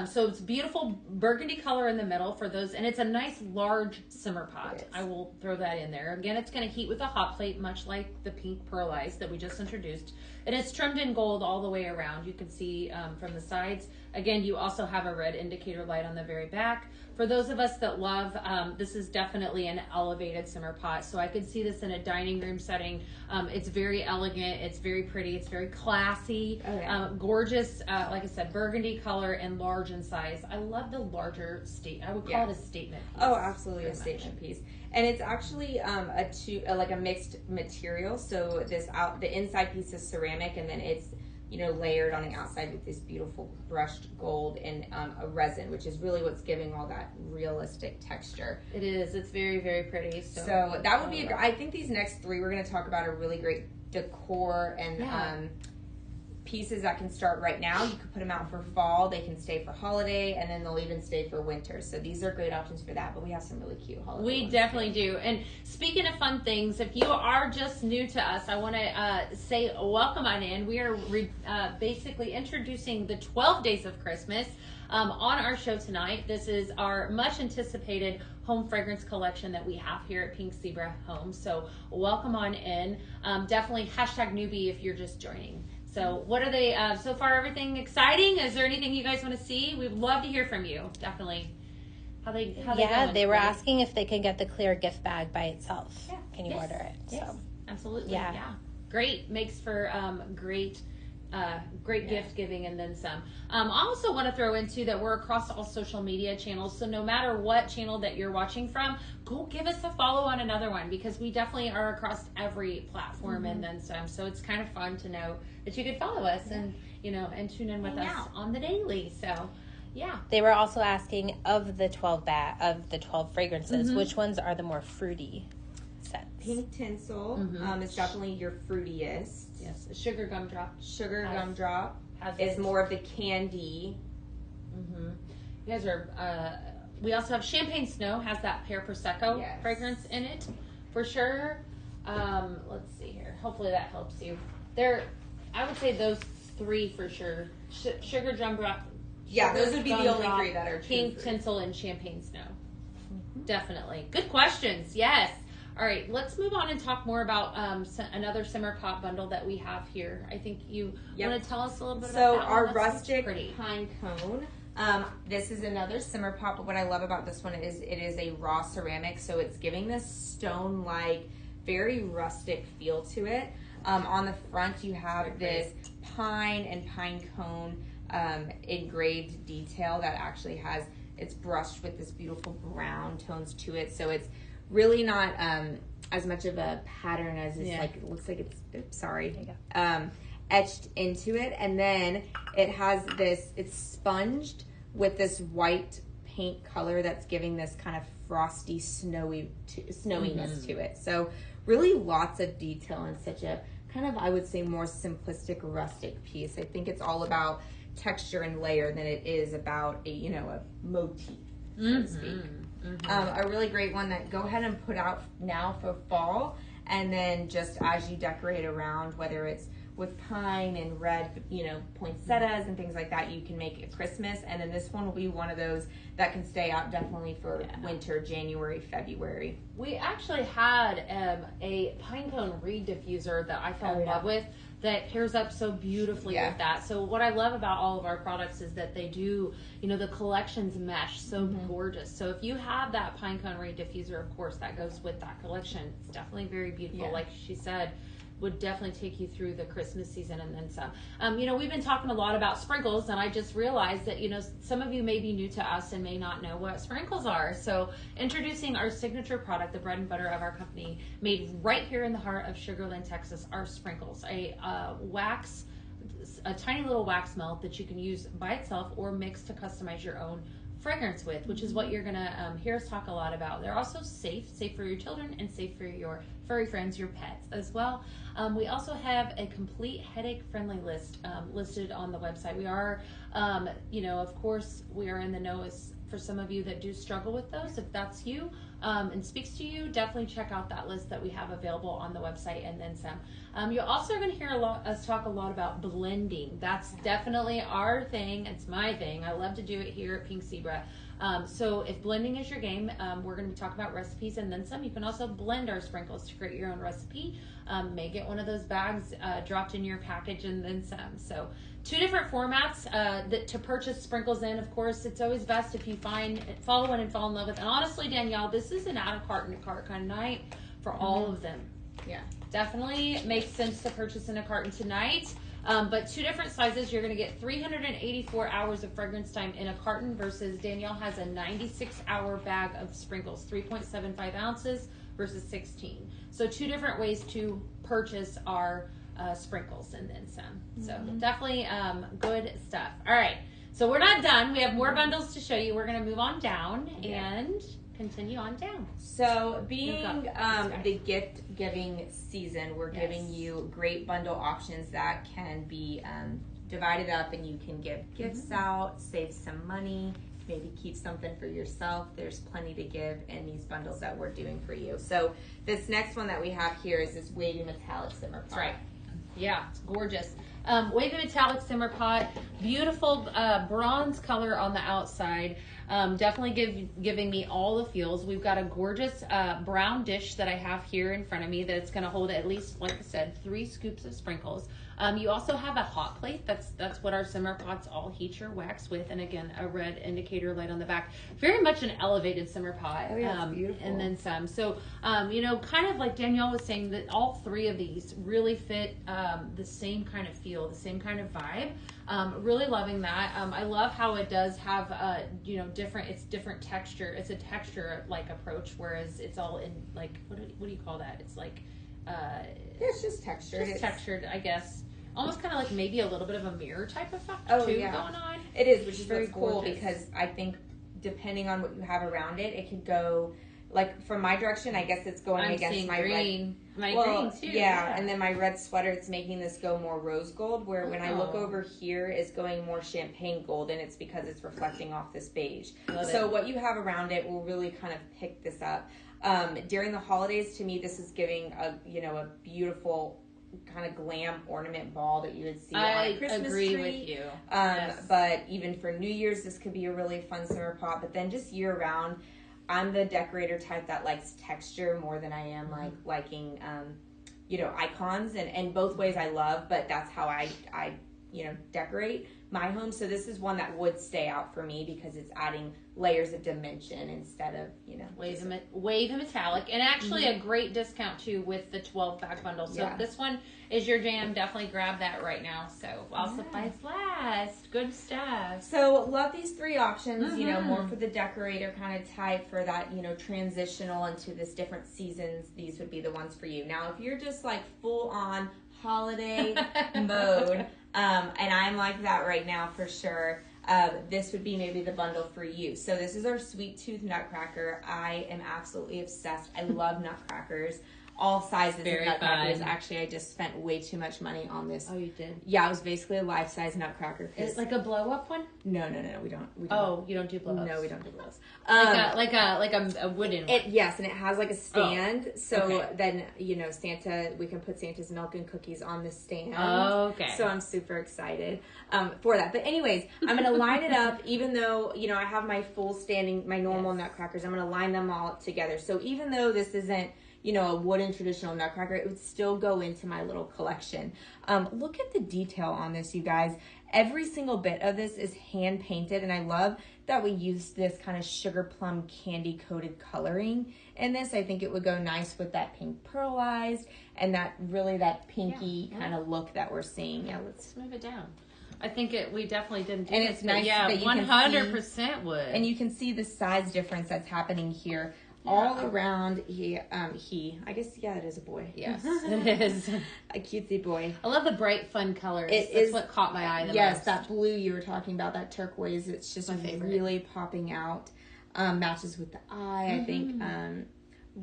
so it's beautiful burgundy color in the middle for those, and it's a nice large simmer pot. I will throw that in there. Again, it's going to heat with a hot plate, much like the pink pearlized that we just introduced. And it's trimmed in gold all the way around. You can see from the sides. Again, you also have a red indicator light on the very back. For those of us that love, this is definitely an elevated simmer pot. So I could see this in a dining room setting. It's very elegant. It's very pretty. It's very classy. Oh, yeah. Gorgeous, like I said, burgundy color and large in size. I love the larger I would call it a statement piece. Oh, absolutely, a statement piece. And it's actually a mixed material. So the inside piece is ceramic, and then it's layered on the outside with this beautiful brushed gold and a resin, which is really what's giving all that realistic texture. It is. It's very, very pretty. So that would be I think these next 3 we're going to talk about are really great decor and pieces that can start right now. You could put them out for fall. They can stay for holiday, and then they'll even stay for winter. So these are great options for that, but we have some really cute holiday We definitely do. And speaking of fun things, if you are just new to us, I want to say welcome on in. We are basically introducing the 12 Days of Christmas on our show tonight. This is our much anticipated home fragrance collection that we have here at Pink Zebra Home. So welcome on in. Definitely #newbie if you're just joining. So what are they, so far everything exciting? Is there anything you guys want to see? We'd love to hear from you, definitely. How they going? They were asking if they can get the clear gift bag by itself. Yeah. Can you order it? Yes, So absolutely. Yeah. Great. Makes for great gift giving and then some. I also want to throw into that we're across all social media channels. So no matter what channel that you're watching from, go give us a follow on another one, because we definitely are across every platform and then some. So it's kind of fun to know that you could follow us and, and tune in with us on the daily. So yeah. They were also asking of the 12 fragrances, which ones are the more fruity scents? Pink Tinsel is definitely your fruitiest. Yes, Sugar Gumdrop. Gumdrop is more of the candy. You guys are. We also have Champagne Snow, has that pear prosecco fragrance in it, for sure. Let's see here. Hopefully that helps you. I would say those three for sure. Sugar Gumdrop. Yeah, those would be the only three that are Pink Tinsel and Champagne Snow. Definitely. Good questions. Yes. All right, let's move on and talk more about another Simmer Pot bundle that we have here. I think you want to tell us a little bit about that. So our rustic pine cone. This is another Simmer Pot, but what I love about this one is it is a raw ceramic, so it's giving this stone-like, very rustic feel to it. On the front, you have this pine and pine cone engraved detail that actually it's brushed with this beautiful brown tones to it, so it's really not as much of a pattern as it's like, it looks like it's etched into it. And then it has it's sponged with this white paint color that's giving this kind of frosty snowiness to it. So really lots of detail in such a kind of, I would say, more simplistic, rustic piece. I think it's all about texture and layer than it is about a motif, so to speak. A really great one that go ahead and put out now for fall, and then just as you decorate around, whether it's with pine and red, poinsettias and things like that, you can make it Christmas. And then this one will be one of those that can stay out definitely for winter, January, February. We actually had a pine cone reed diffuser that I fell in love with, that pairs up so beautifully with that. So what I love about all of our products is that they do, the collections mesh so gorgeous. So if you have that pine cone reed diffuser, of course, that goes with that collection. It's definitely very beautiful. Like she said, would definitely take you through the Christmas season and then some. We've been talking a lot about sprinkles, and I just realized that, some of you may be new to us and may not know what sprinkles are. So introducing our signature product, the bread and butter of our company, made right here in the heart of Sugar Land, Texas, are sprinkles. A tiny little wax melt that you can use by itself or mix to customize your own fragrance with, which is what you're gonna hear us talk a lot about. They're also safe for your children and safe for your furry friends, your pets as well. We also have a complete headache-friendly list listed on the website. We are, of course, we are in the know for some of you that do struggle with those. If that's you and speaks to you, definitely check out that list that we have available on the website and then some. You're also going to hear us talk a lot about blending. That's definitely our thing. It's my thing. I love to do it here at Pink Zebra. So if blending is your game, we're going to be talking about recipes and then some. You can also blend our sprinkles to create your own recipe. May get one of those bags dropped in your package and then some. So 2 different formats to purchase sprinkles in. Of course, it's always best if you follow one and fall in love with. And honestly, Danielle, this is an out of cart in a cart kind of night for all of them. Yeah, definitely makes sense to purchase in a carton tonight. But 2 different sizes. You're going to get 384 hours of fragrance time in a carton versus Danielle has a 96-hour bag of sprinkles, 3.75 ounces versus 16. So 2 different ways to purchase our sprinkles and then some. So definitely good stuff. All right. So we're not done. We have more bundles to show you. We're going to move on down and continue on down. So being the gift giving season, we're giving you great bundle options that can be divided up, and you can give gifts out, save some money, maybe keep something for yourself. There's plenty to give in these bundles that we're doing for you. So this next one that we have here is this wavy metallic simmer pot. That's right. Yeah, it's gorgeous. Wavy metallic simmer pot, beautiful bronze color on the outside. Definitely giving me all the feels. We've got a gorgeous brown dish that I have here in front of me that's going to hold at least, like I said, 3 scoops of sprinkles. You also have a hot plate. That's what our simmer pots all heat your wax with. And again, a red indicator light on the back. Very much an elevated simmer pot. Oh, yeah, it's beautiful. And then some. So, kind of like Danielle was saying, that all three of these really fit the same kind of feel, the same kind of vibe. Really loving that. I love how it does have different texture. It's a texture like approach, whereas it's all in like what do you call that? It's like it's just textured. Just textured, I guess. Almost kind of like maybe a little bit of a mirror type effect going on. It is, which is very cool gorgeous. because I think depending on what you have around it, it could go like from my direction. I guess it's going against my green. Red. Green too. Yeah, and then my red sweater, it's making this go more rose gold. Where when I look over here, it's going more champagne gold, and it's because it's reflecting off this beige. So what you have around it will really kind of pick this up. During the holidays, to me, this is giving a beautiful kind of glam ornament ball that you would see on a Christmas tree. I agree with you. But even for New Year's, this could be a really fun simmer pot. But then just year round, I'm the decorator type that likes texture more than I am liking icons, and both ways I love, but that's how I decorate my home. So this is one that would stay out for me because it's adding layers of dimension instead of wave and metallic, and actually a great discount too with the 12-pack bundle. So if this one is your jam, definitely grab that right now. So while supplies last, good stuff. So love these three options. More for the decorator kind of type, for that transitional into this different seasons. These would be the ones for you. Now if you're just like full on holiday mode, and I'm like that right now for sure, this would be maybe the bundle for you. So this is our Sweet Tooth Nutcracker. I am absolutely obsessed. I love nutcrackers. All sizes of nutcrackers. Fun. Actually, I just spent way too much money on this. Oh, you did? Yeah, it was basically a life-size nutcracker. Is it like a blow-up one? No, we don't. Oh, you don't do blow-ups? No, we don't do blow-ups. Like a wooden one. Yes, and it has like a stand. Then, Santa, we can put Santa's milk and cookies on the stand. Oh, okay. So I'm super excited for that. But anyways, I'm going to line it up, even though, I have my full standing, my normal nutcrackers. I'm going to line them all together. So even though this isn't, a wooden traditional nutcracker, it would still go into my little collection. Look at the detail on this, you guys. Every single bit of this is hand painted, and I love that we used this kind of sugar plum candy coated coloring in this. I think it would go nice with that pink pearlized and that pinky kind of look that we're seeing. Yeah, let's move it down. I think we definitely didn't do and this, it's nice that you 100% would. And you can see the size difference that's happening here. All around he, I guess, it is a boy. Yes, it is. A cutesy boy. I love the bright, fun colors. That's what caught my eye the most. Yes, that blue you were talking about, that turquoise, it's just really popping out. Matches with the eye, I think.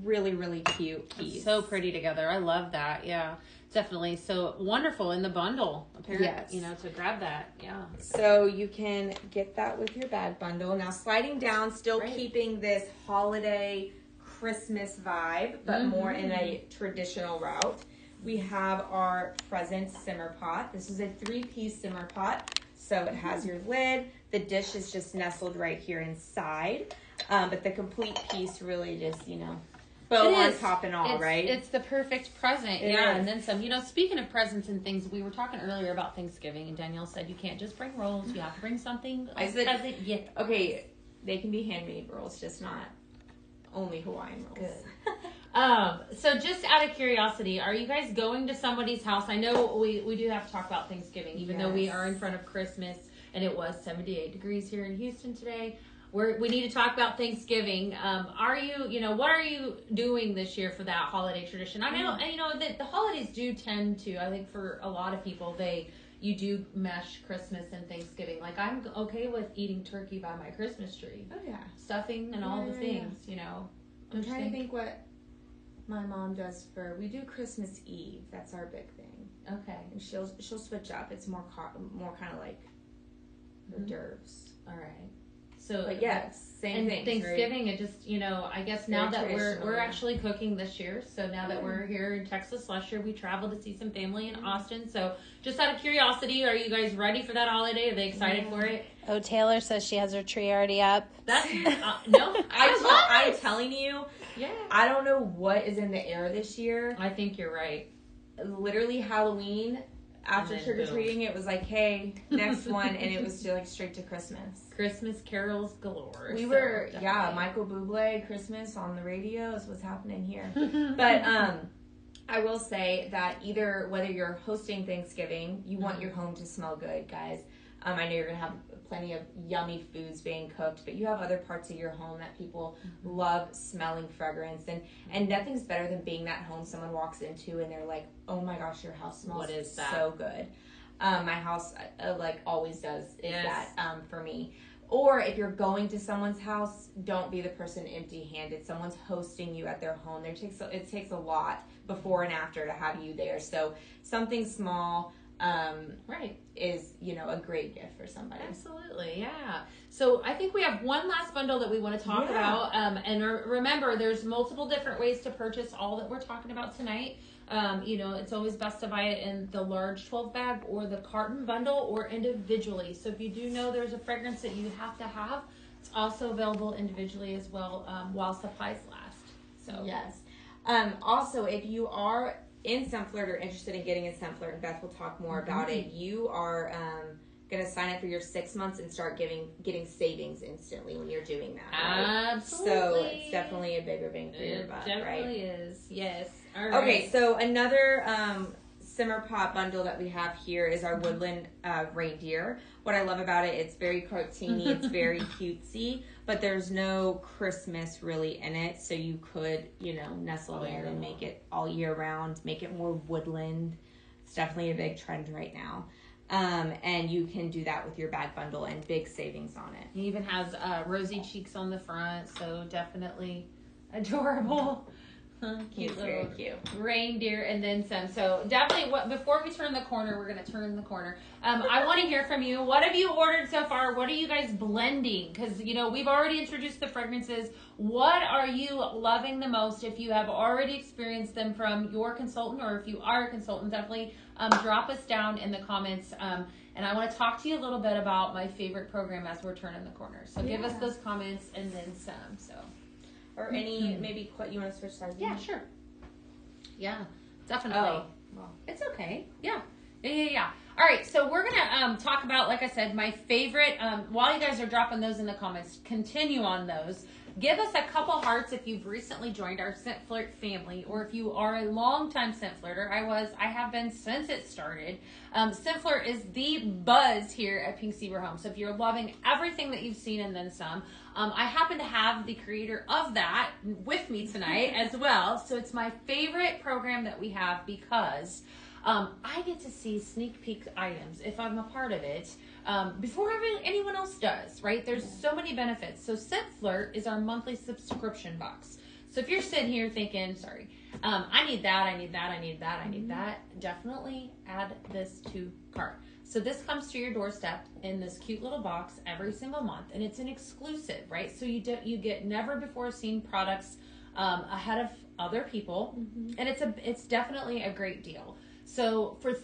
Really, really cute piece. So pretty together. I love that. Yeah, definitely. So wonderful in the bundle. Apparently, to grab that. Yeah. So you can get that with your bag bundle. Now sliding down, still keeping this holiday Christmas vibe, but more in a traditional route. We have our present simmer pot. This is a 3-piece simmer pot. So it has your lid. The dish is just nestled right here inside. But the complete piece really just, bow on top and all, right? It's the perfect present. And then some. Speaking of presents and things, we were talking earlier about Thanksgiving, and Danielle said you can't just bring rolls. You have to bring something. I said, okay, they can be handmade rolls, just not only Hawaiian rolls. Good. So just out of curiosity, are you guys going to somebody's house? I know we do have to talk about Thanksgiving, even though we are in front of Christmas, and it was 78 degrees here in Houston today. We need to talk about Thanksgiving. Are you, what are you doing this year for that holiday tradition? I know, and that the holidays do tend to, I think for a lot of people, you do mesh Christmas and Thanksgiving. Like, I'm okay with eating turkey by my Christmas tree. Oh, yeah. Stuffing and all the things, I'm trying to think what my mom does we do Christmas Eve. That's our big thing. Okay. And she'll switch up. It's more kind of like hors d'oeuvres. All right. So, but same thing. Thanksgiving, it just, I guess now that we're actually cooking this year. So now that we're here in Texas, last year we traveled to see some family in Austin. So just out of curiosity, are you guys ready for that holiday? Are they excited for it? Oh, Taylor says she has her tree already up. That's no. I'm telling you. Yeah. I don't know what is in the air this year. I think you're right. Literally Halloween after trick-or-treating, it was like, hey, next one, and it was just like straight to Christmas. Christmas carols galore. We were, Michael Bublé, Christmas on the radio is what's happening here. But I will say that whether you're hosting Thanksgiving, you want your home to smell good, guys. I know you're going to have plenty of yummy foods being cooked, but you have other parts of your home that people love smelling fragrance. And nothing's better than being that home someone walks into and they're like, oh my gosh, your house smells so good. My house always does that for me. Or if you're going to someone's house, don't be the person empty-handed. Someone's hosting you at their home. It takes a lot before and after to have you there. So something small is a great gift for somebody. Absolutely, yeah. So I think we have one last bundle that we want to talk about. And remember, there's multiple different ways to purchase all that we're talking about tonight. It's always best to buy it in the large 12 bag or the carton bundle or individually. So if you do know there's a fragrance that you have to have, it's also available individually as well while supplies last. So yes. Also, if you are in Scentflirt or interested in getting in Scentflirt, and Beth will talk more about it, you are going to sign up for your 6 months and start getting savings instantly when you're doing that. Right? Absolutely. So it's definitely a bigger bang for your buck, right? It definitely is. Yes. All right. Okay, so another simmer pot bundle that we have here is our woodland reindeer. What I love about it, it's very cartoony, it's very cutesy, but there's no Christmas really in it, so you could, nestle in and make it all year round, make it more woodland. It's definitely a big trend right now. And you can do that with your bag bundle and big savings on it. It even has rosy cheeks on the front, so definitely adorable. Cute little reindeer and then some. So definitely, before we turn the corner, we're going to turn the corner. I want to hear from you. What have you ordered so far? What are you guys blending? Because, we've already introduced the fragrances. What are you loving the most? If you have already experienced them from your consultant, or if you are a consultant, definitely drop us down in the comments. And I want to talk to you a little bit about my favorite program as we're turning the corner. So give us those comments and then some. So. Or any, maybe, you want to switch sides? Yeah, sure. Yeah, definitely. Oh, well. It's okay. Yeah. All right, so we're going to talk about, like I said, my favorite. While you guys are dropping those in the comments, continue on those. Give us a couple hearts if you've recently joined our Scentflirt family, or if you are a longtime Scentflirter. I have been since it started. Scentflirt is the buzz here at Pink Zebra Home. So if you're loving everything that you've seen and then some, I happen to have the creator of that with me tonight as well. So it's my favorite program that we have because I get to see sneak peek items if I'm a part of it. Before anyone else does, right? There's so many benefits. So Scentflirt is our monthly subscription box. So if you're sitting here thinking, I need that, definitely add this to cart. So this comes to your doorstep in this cute little box every single month, and it's an exclusive, right? So you get never before seen products ahead of other people, and it's definitely a great deal. So for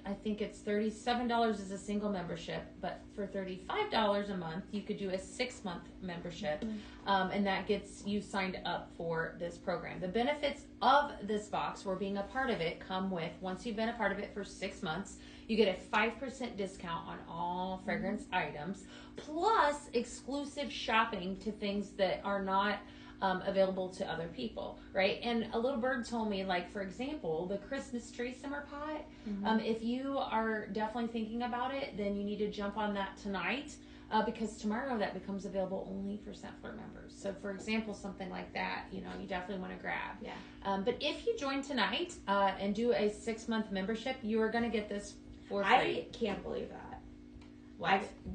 I think it's $37 as a single membership, but for $35 a month, you could do a 6-month membership, and that gets you signed up for this program. The benefits of this box, or being a part of it, come with, once you've been a part of it for 6 months, you get a 5% discount on all fragrance items, plus exclusive shopping to things that are not available to other people, right? And a little bird told me, like, for example, the Christmas tree simmer pot, if you are definitely thinking about it, then you need to jump on that tonight, because tomorrow that becomes available only for Scentflirt members. So for example, something like that, you definitely want to grab. But if you join tonight and do a 6-month membership, you are going to get this for free. I can't believe that.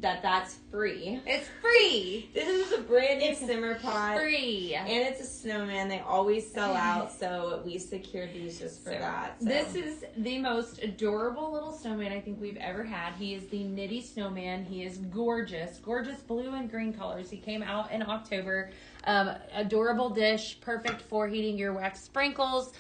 That's free. It's free. This is a brand new simmer pot. Free. And it's a snowman. They always sell out, so we secured these just for that. So. This is the most adorable little snowman I think we've ever had. He is the Nitty Snowman. He is gorgeous. Gorgeous blue and green colors. He came out in October. Adorable dish. Perfect for heating your wax sprinkles.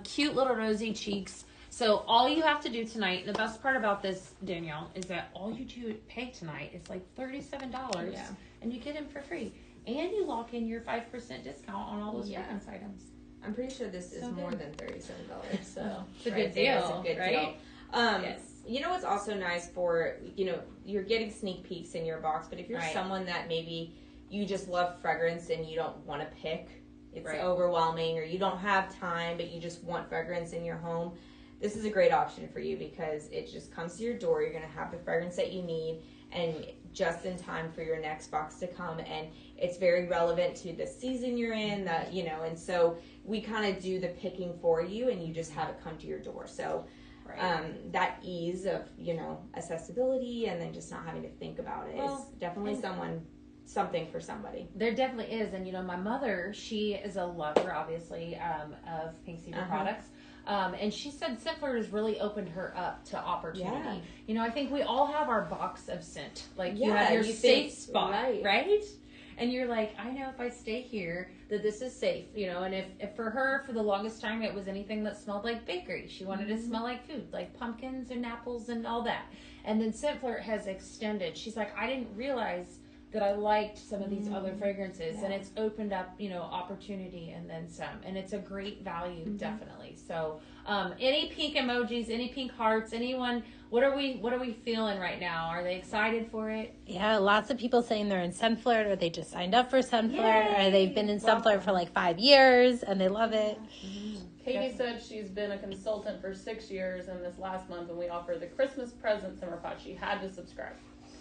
Cute little rosy cheeks. So all you have to do tonight, the best part about this, Danielle, is that all you pay tonight is like $37, and you get him for free. And you lock in your 5% discount on all those fragrance items. I'm pretty sure this is more than $37. So it's a good deal. It's a good deal. Yes. You know what's also nice for, you're getting sneak peeks in your box, but if you're someone that maybe you just love fragrance and you don't want to pick, it's overwhelming, or you don't have time, but you just want fragrance in your home, this is a great option for you because it just comes to your door. You're going to have the fragrance that you need and just in time for your next box to come. And it's very relevant to the season you're in, and so we kind of do the picking for you and you just have it come to your door. So that ease of, accessibility and then just not having to think about it is definitely something for somebody. There definitely is. And, my mother, she is a lover, obviously, of Pink Zebra products. And she said scent flirt has really opened her up to opportunity. Yeah. I think we all have our box of scent. Like, you have your safe spot, right? And you're like, I know if I stay here that this is safe, and if for her, for the longest time, it was anything that smelled like bakery. She wanted to smell like food, like pumpkins and apples and all that. And then scent flirt has extended. She's like, I didn't realize that I liked some of these other fragrances, and it's opened up, opportunity and then some, and it's a great value, definitely. So, any pink emojis, any pink hearts, anyone, what are we feeling right now? Are they excited for it? Yeah, lots of people saying they're in scent flirt, or they just signed up for scent flirt, or they've been in scent flirt for like 5 years and they love it. Katie said she's been a consultant for 6 years, and this last month when we offered the Christmas present summer pot, she had to subscribe.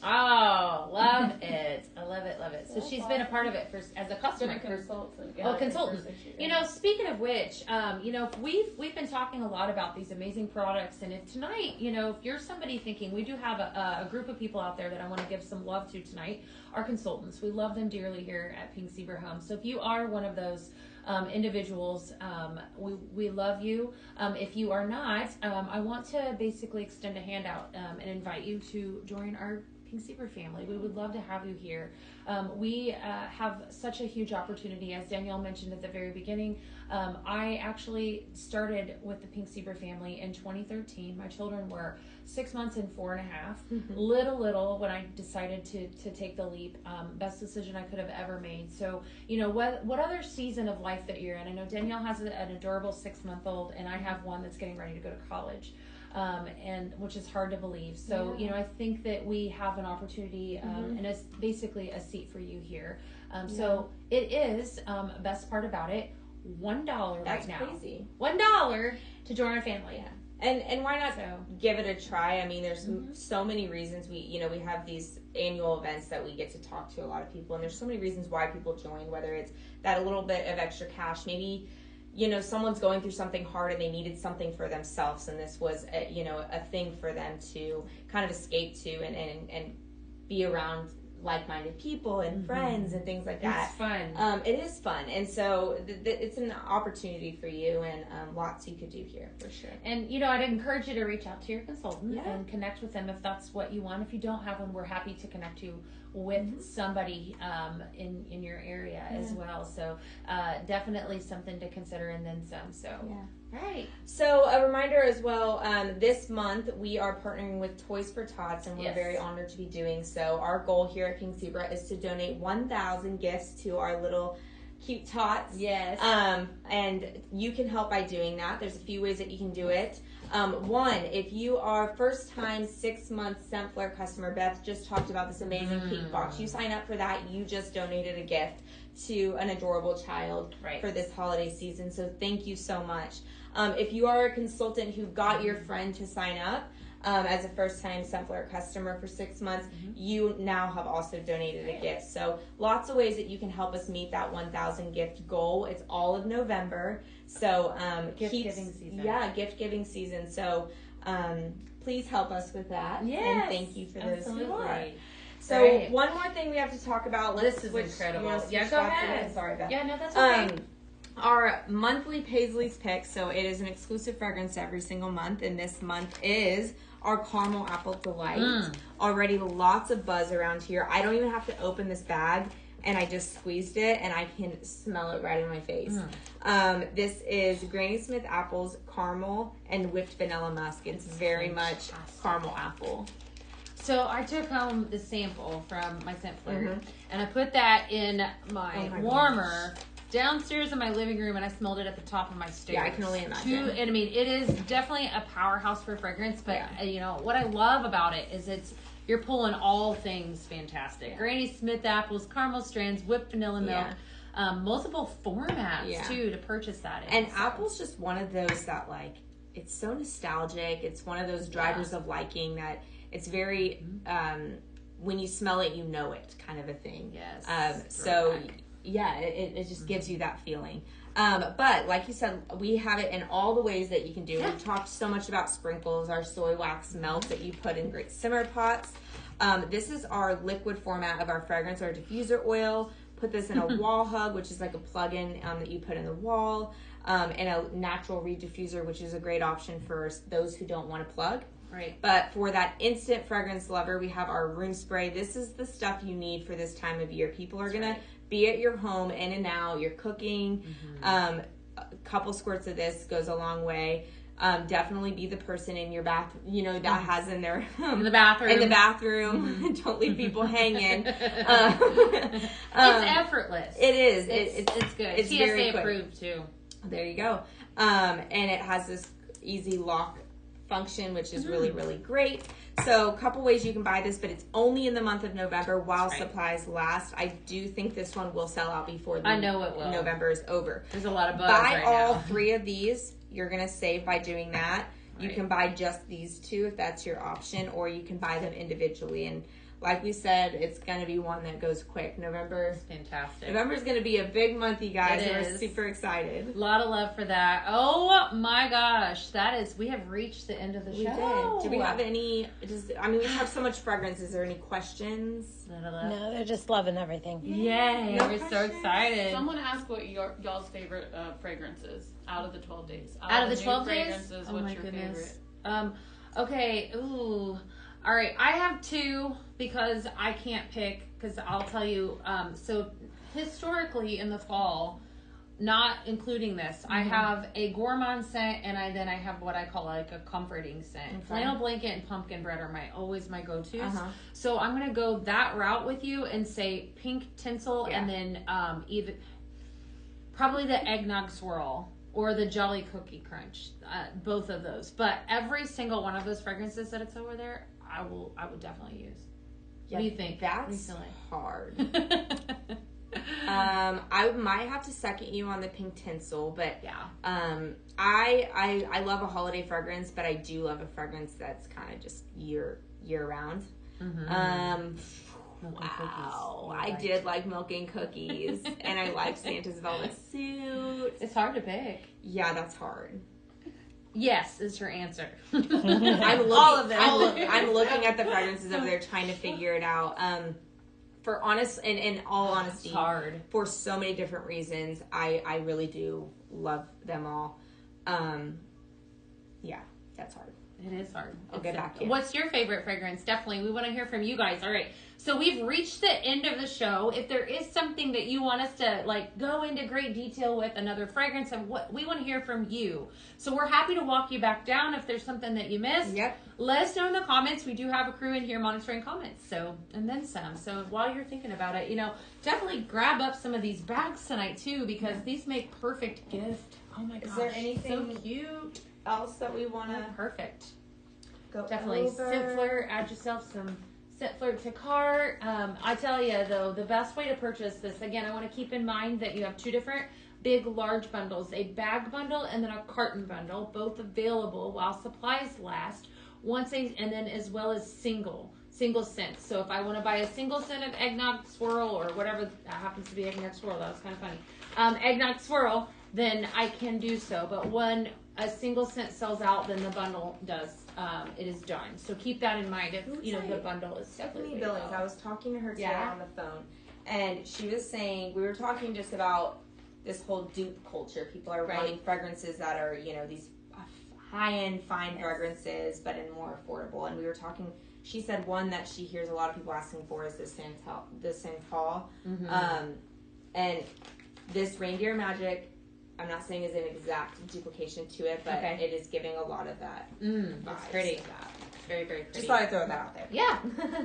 Oh, love it. I love it, love it. So she's been a part of it as a customer. Consultant. Consultant. Speaking of which, we've been talking a lot about these amazing products, and if tonight, if you're somebody thinking, we do have a group of people out there that I want to give some love to tonight, our consultants. We love them dearly here at Pink Zebra Home. So if you are one of those individuals, we love you. If you are not, I want to basically extend a handout and invite you to join our Pink Zebra family. We would love to have you here. We have such a huge opportunity, as Danielle mentioned at the very beginning. I actually started with the Pink Zebra family in 2013. My children were 6 months and 4.5. Little when I decided to take the leap. Best decision I could have ever made. So, what other season of life that you're in? I know Danielle has an adorable 6-month-old, and I have one that's getting ready to go to college. And which is hard to believe. So, I think that we have an opportunity, and it's basically a seat for you here. So it is, best part about it, $1 right now. That's crazy. $1 to join our family. Yeah. And why not give it a try? I mean, there's so many reasons we have these annual events that we get to talk to a lot of people, and there's so many reasons why people join, whether it's that a little bit of extra cash, maybe someone's going through something hard and they needed something for themselves, and this was a thing for them to kind of escape to and be around like-minded people and friends and things like that. It's fun. It is fun, and so it's an opportunity for you, and lots you could do here for sure. And I'd encourage you to reach out to your consultant and connect with them if that's what you want. If you don't have one, we're happy to connect you with somebody in your area as well. So definitely something to consider, and then some. So right. So a reminder as well, this month we are partnering with Toys for Tots, and we're very honored to be doing so. Our goal here at Pink Zebra is to donate 1,000 gifts to our little cute tots. Yes. And you can help by doing that. There's a few ways that you can do it. One, if you are first time 6-month Scent Flirt customer, Beth just talked about this amazing pink box. You sign up for that, you just donated a gift to an adorable child for this holiday season. So thank you so much. If you are a consultant who got your friend to sign up as a first-time Scent Flirt customer for 6 months, you now have also donated a gift. So lots of ways that you can help us meet that 1,000 gift goal. It's all of November. So gift-giving season. Yeah, gift-giving season. So please help us with that. Yes, and thank you for those who are. So right. One more thing we have to talk about. This is incredible. Yeah, go ahead. Sorry, Beth. Yeah, no, that's okay. Our monthly Paisley's Pick, so it is an exclusive fragrance every single month, and this month is our Caramel Apple Delight. Already lots of buzz around here. I don't even have to open this bag, and I just squeezed it, and I can smell it right in my face. This is Granny Smith apples, caramel, and whipped vanilla musk. It's very much caramel apple. So I took home the sample from my scent flirt, and I put that in my warmer downstairs in my living room, and I smelled it at the top of my stairs. Yeah, I can only imagine. And I mean, it is definitely a powerhouse for fragrance, but you know, what I love about it is you're pulling all things fantastic. Yeah. Granny Smith apples, caramel strands, whipped vanilla milk. Multiple formats too to purchase that in. And apple's just one of those that like it's so nostalgic. It's one of those drivers of liking that it's very when you smell it, you know it kind of a thing. Yes. So yeah, it just gives you that feeling. But like you said, we have it in all the ways that you can do. We've talked so much about sprinkles, our soy wax melts that you put in great simmer pots. This is our liquid format of our fragrance, our diffuser oil. Put this in a wall hug, which is like a plug-in that you put in the wall, and a natural reed diffuser, which is a great option for those who don't want to plug. Right. But for that instant fragrance lover, we have our room spray. This is the stuff you need for this time of year. People are going to be at your home in and out. You're cooking. A couple squirts of this goes a long way. Definitely be the person in your bath, that has in their in the bathroom. Don't leave people hanging. It's effortless. It is. It's good. It's TSA very quick. approved too. There you go. And it has this easy lock function, which is really, really great. So a couple ways you can buy this, but it's only in the month of November while supplies last. I do think this one will sell out before I know it will. November is over. There's a lot of buzz buy right all now. 3 of these. You're going to save by doing that. You can buy just these 2 if that's your option, or you can buy them individually. And like we said, it's going to be one that goes quick. November. Fantastic. November is going to be a big month, you guys. We're super excited. A lot of love for that. Oh my gosh. We have reached the end of the show. We did. Do we have any, we have so much fragrance. Is there any questions? No, they're just loving everything. Yay. We're so excited. Someone asked what y'all's favorite fragrance is out of the 12 days. Out of the 12 days? Fragrances, what's your favorite? Okay. Ooh. All right. I have 2 because I can't pick, because I'll tell you. So historically in the fall, not including this, I have a gourmand scent, and then I have what I call like a comforting scent. Okay. Flannel blanket and pumpkin bread are always my go-tos. So I'm gonna go that route with you and say pink tinsel, and then even probably the eggnog swirl or the Jolly Cookie Crunch. Both of those, but every single one of those fragrances that it's over there, I would definitely use. What do you think? That's hard. I might have to second you on the pink tinsel, but I love a holiday fragrance, but I do love a fragrance that's kind of just year round. Wow, I did like milk and cookies, and I liked Santa's velvet suit. It's hard to pick. Yeah, that's hard. Yes, is her answer. All of them. I'm looking at the fragrances over there, trying to figure it out. In all honesty, it's hard for so many different reasons. I really do love them all. Yeah, that's hard. It is hard. I'll get back to you. What's your favorite fragrance? Definitely. We want to hear from you guys. All right. So we've reached the end of the show. If there is something that you want us to go into great detail with, another fragrance, and what we want to hear from you. So we're happy to walk you back down if there's something that you missed. Yep. Let us know in the comments. We do have a crew in here monitoring comments. And then some. So while you're thinking about it, definitely grab up some of these bags tonight too, because these make perfect gift. Oh my gosh. Is there anything so cute else that we want to perfect? Go definitely over. Scent Flirt. Add yourself some Scent Flirt to cart. I tell you though, the best way to purchase this, again, I want to keep in mind that you have 2 different big large bundles, a bag bundle and then a carton bundle, both available while supplies last. And then as well as single scents. So if I want to buy a single scent of eggnog swirl or whatever that happens to be, eggnog swirl, that was kind of funny, eggnog swirl, then I can do so. But when a single scent sells out, then the bundle does. It is done. So keep that in mind. If the bundle is Stephanie Billings. I was talking to her today on the phone, and she was saying, we were talking just about this whole dupe culture. People are wanting fragrances that are these high-end fine fragrances, but in more affordable. And we were talking. She said one that she hears a lot of people asking for is the Santal. And this Reindeer Magic, I'm not saying is an exact duplication to it, but it is giving a lot of that. It's pretty. Very, very pretty. Just thought I'd throw that out there. Yeah.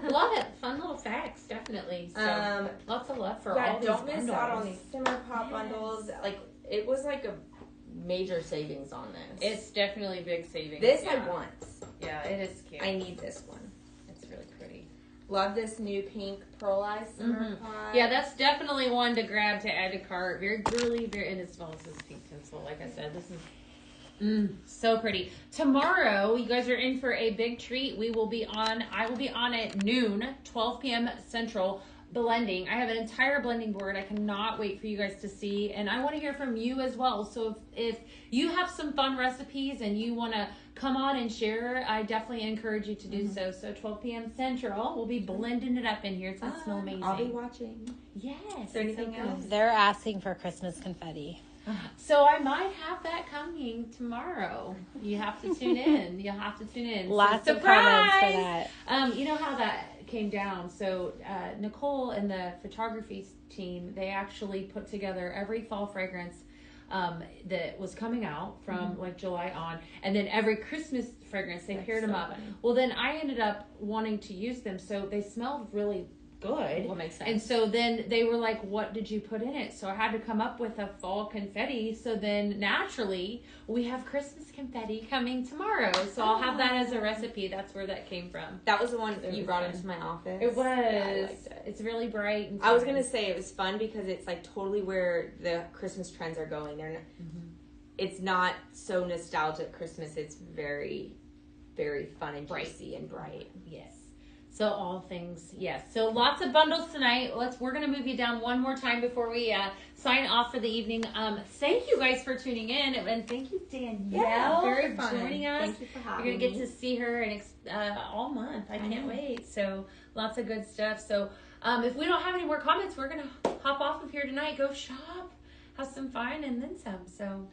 Love it. Fun little facts, definitely. So, lots of love for all these don't miss bundles. out on these simmer pop bundles. it was like a major savings on this. It's definitely big savings. This I want. Yeah, it is cute. I need this one. It's really pretty. Love this new pink pearlized simmer pot. Yeah, that's definitely one to grab to add to cart. Very girly, and as well as this pink tinsel. Like I said, this is so pretty. Tomorrow, you guys are in for a big treat. I will be on at noon, 12 p.m. Central, blending. I have an entire blending board. I cannot wait for you guys to see, and I want to hear from you as well. So if you have some fun recipes and you want to come on and share, I definitely encourage you to do so. So 12 p.m. Central, we'll be blending it up in here. It's going to smell amazing. I'll be watching. Yes. Is there anything else? They're asking for Christmas confetti. So I might have that coming tomorrow. You have to tune in. You'll have to tune in. Lots so, of comments for that. You know how that came down. So Nicole and the photography team, they actually put together every fall fragrance that was coming out from like July on, and then every Christmas fragrance, they paired them up. Funny. Well, then I ended up wanting to use them, so they smelled really good. Well, makes sense. And so then they were like, what did you put in it? So I had to come up with a fall confetti. So then naturally we have Christmas confetti coming tomorrow. So I'll have that as a recipe. That's where that came from. That was the one that you brought into my office. It was. Yeah, I liked it. It's really bright. And I was going to say it was fun because it's like totally where the Christmas trends are going. They're not, it's not so nostalgic Christmas. It's very, very fun and juicy and bright. Yes. So all things, yes. So lots of bundles tonight. We're gonna move you down one more time before we sign off for the evening. Thank you guys for tuning in, and thank you Danielle very for fun. joining us. Thank you for having You're gonna me. get to see her and all month. I can't wait. So lots of good stuff. So if we don't have any more comments, we're gonna hop off of here tonight. Go shop, have some fun, and then some. So.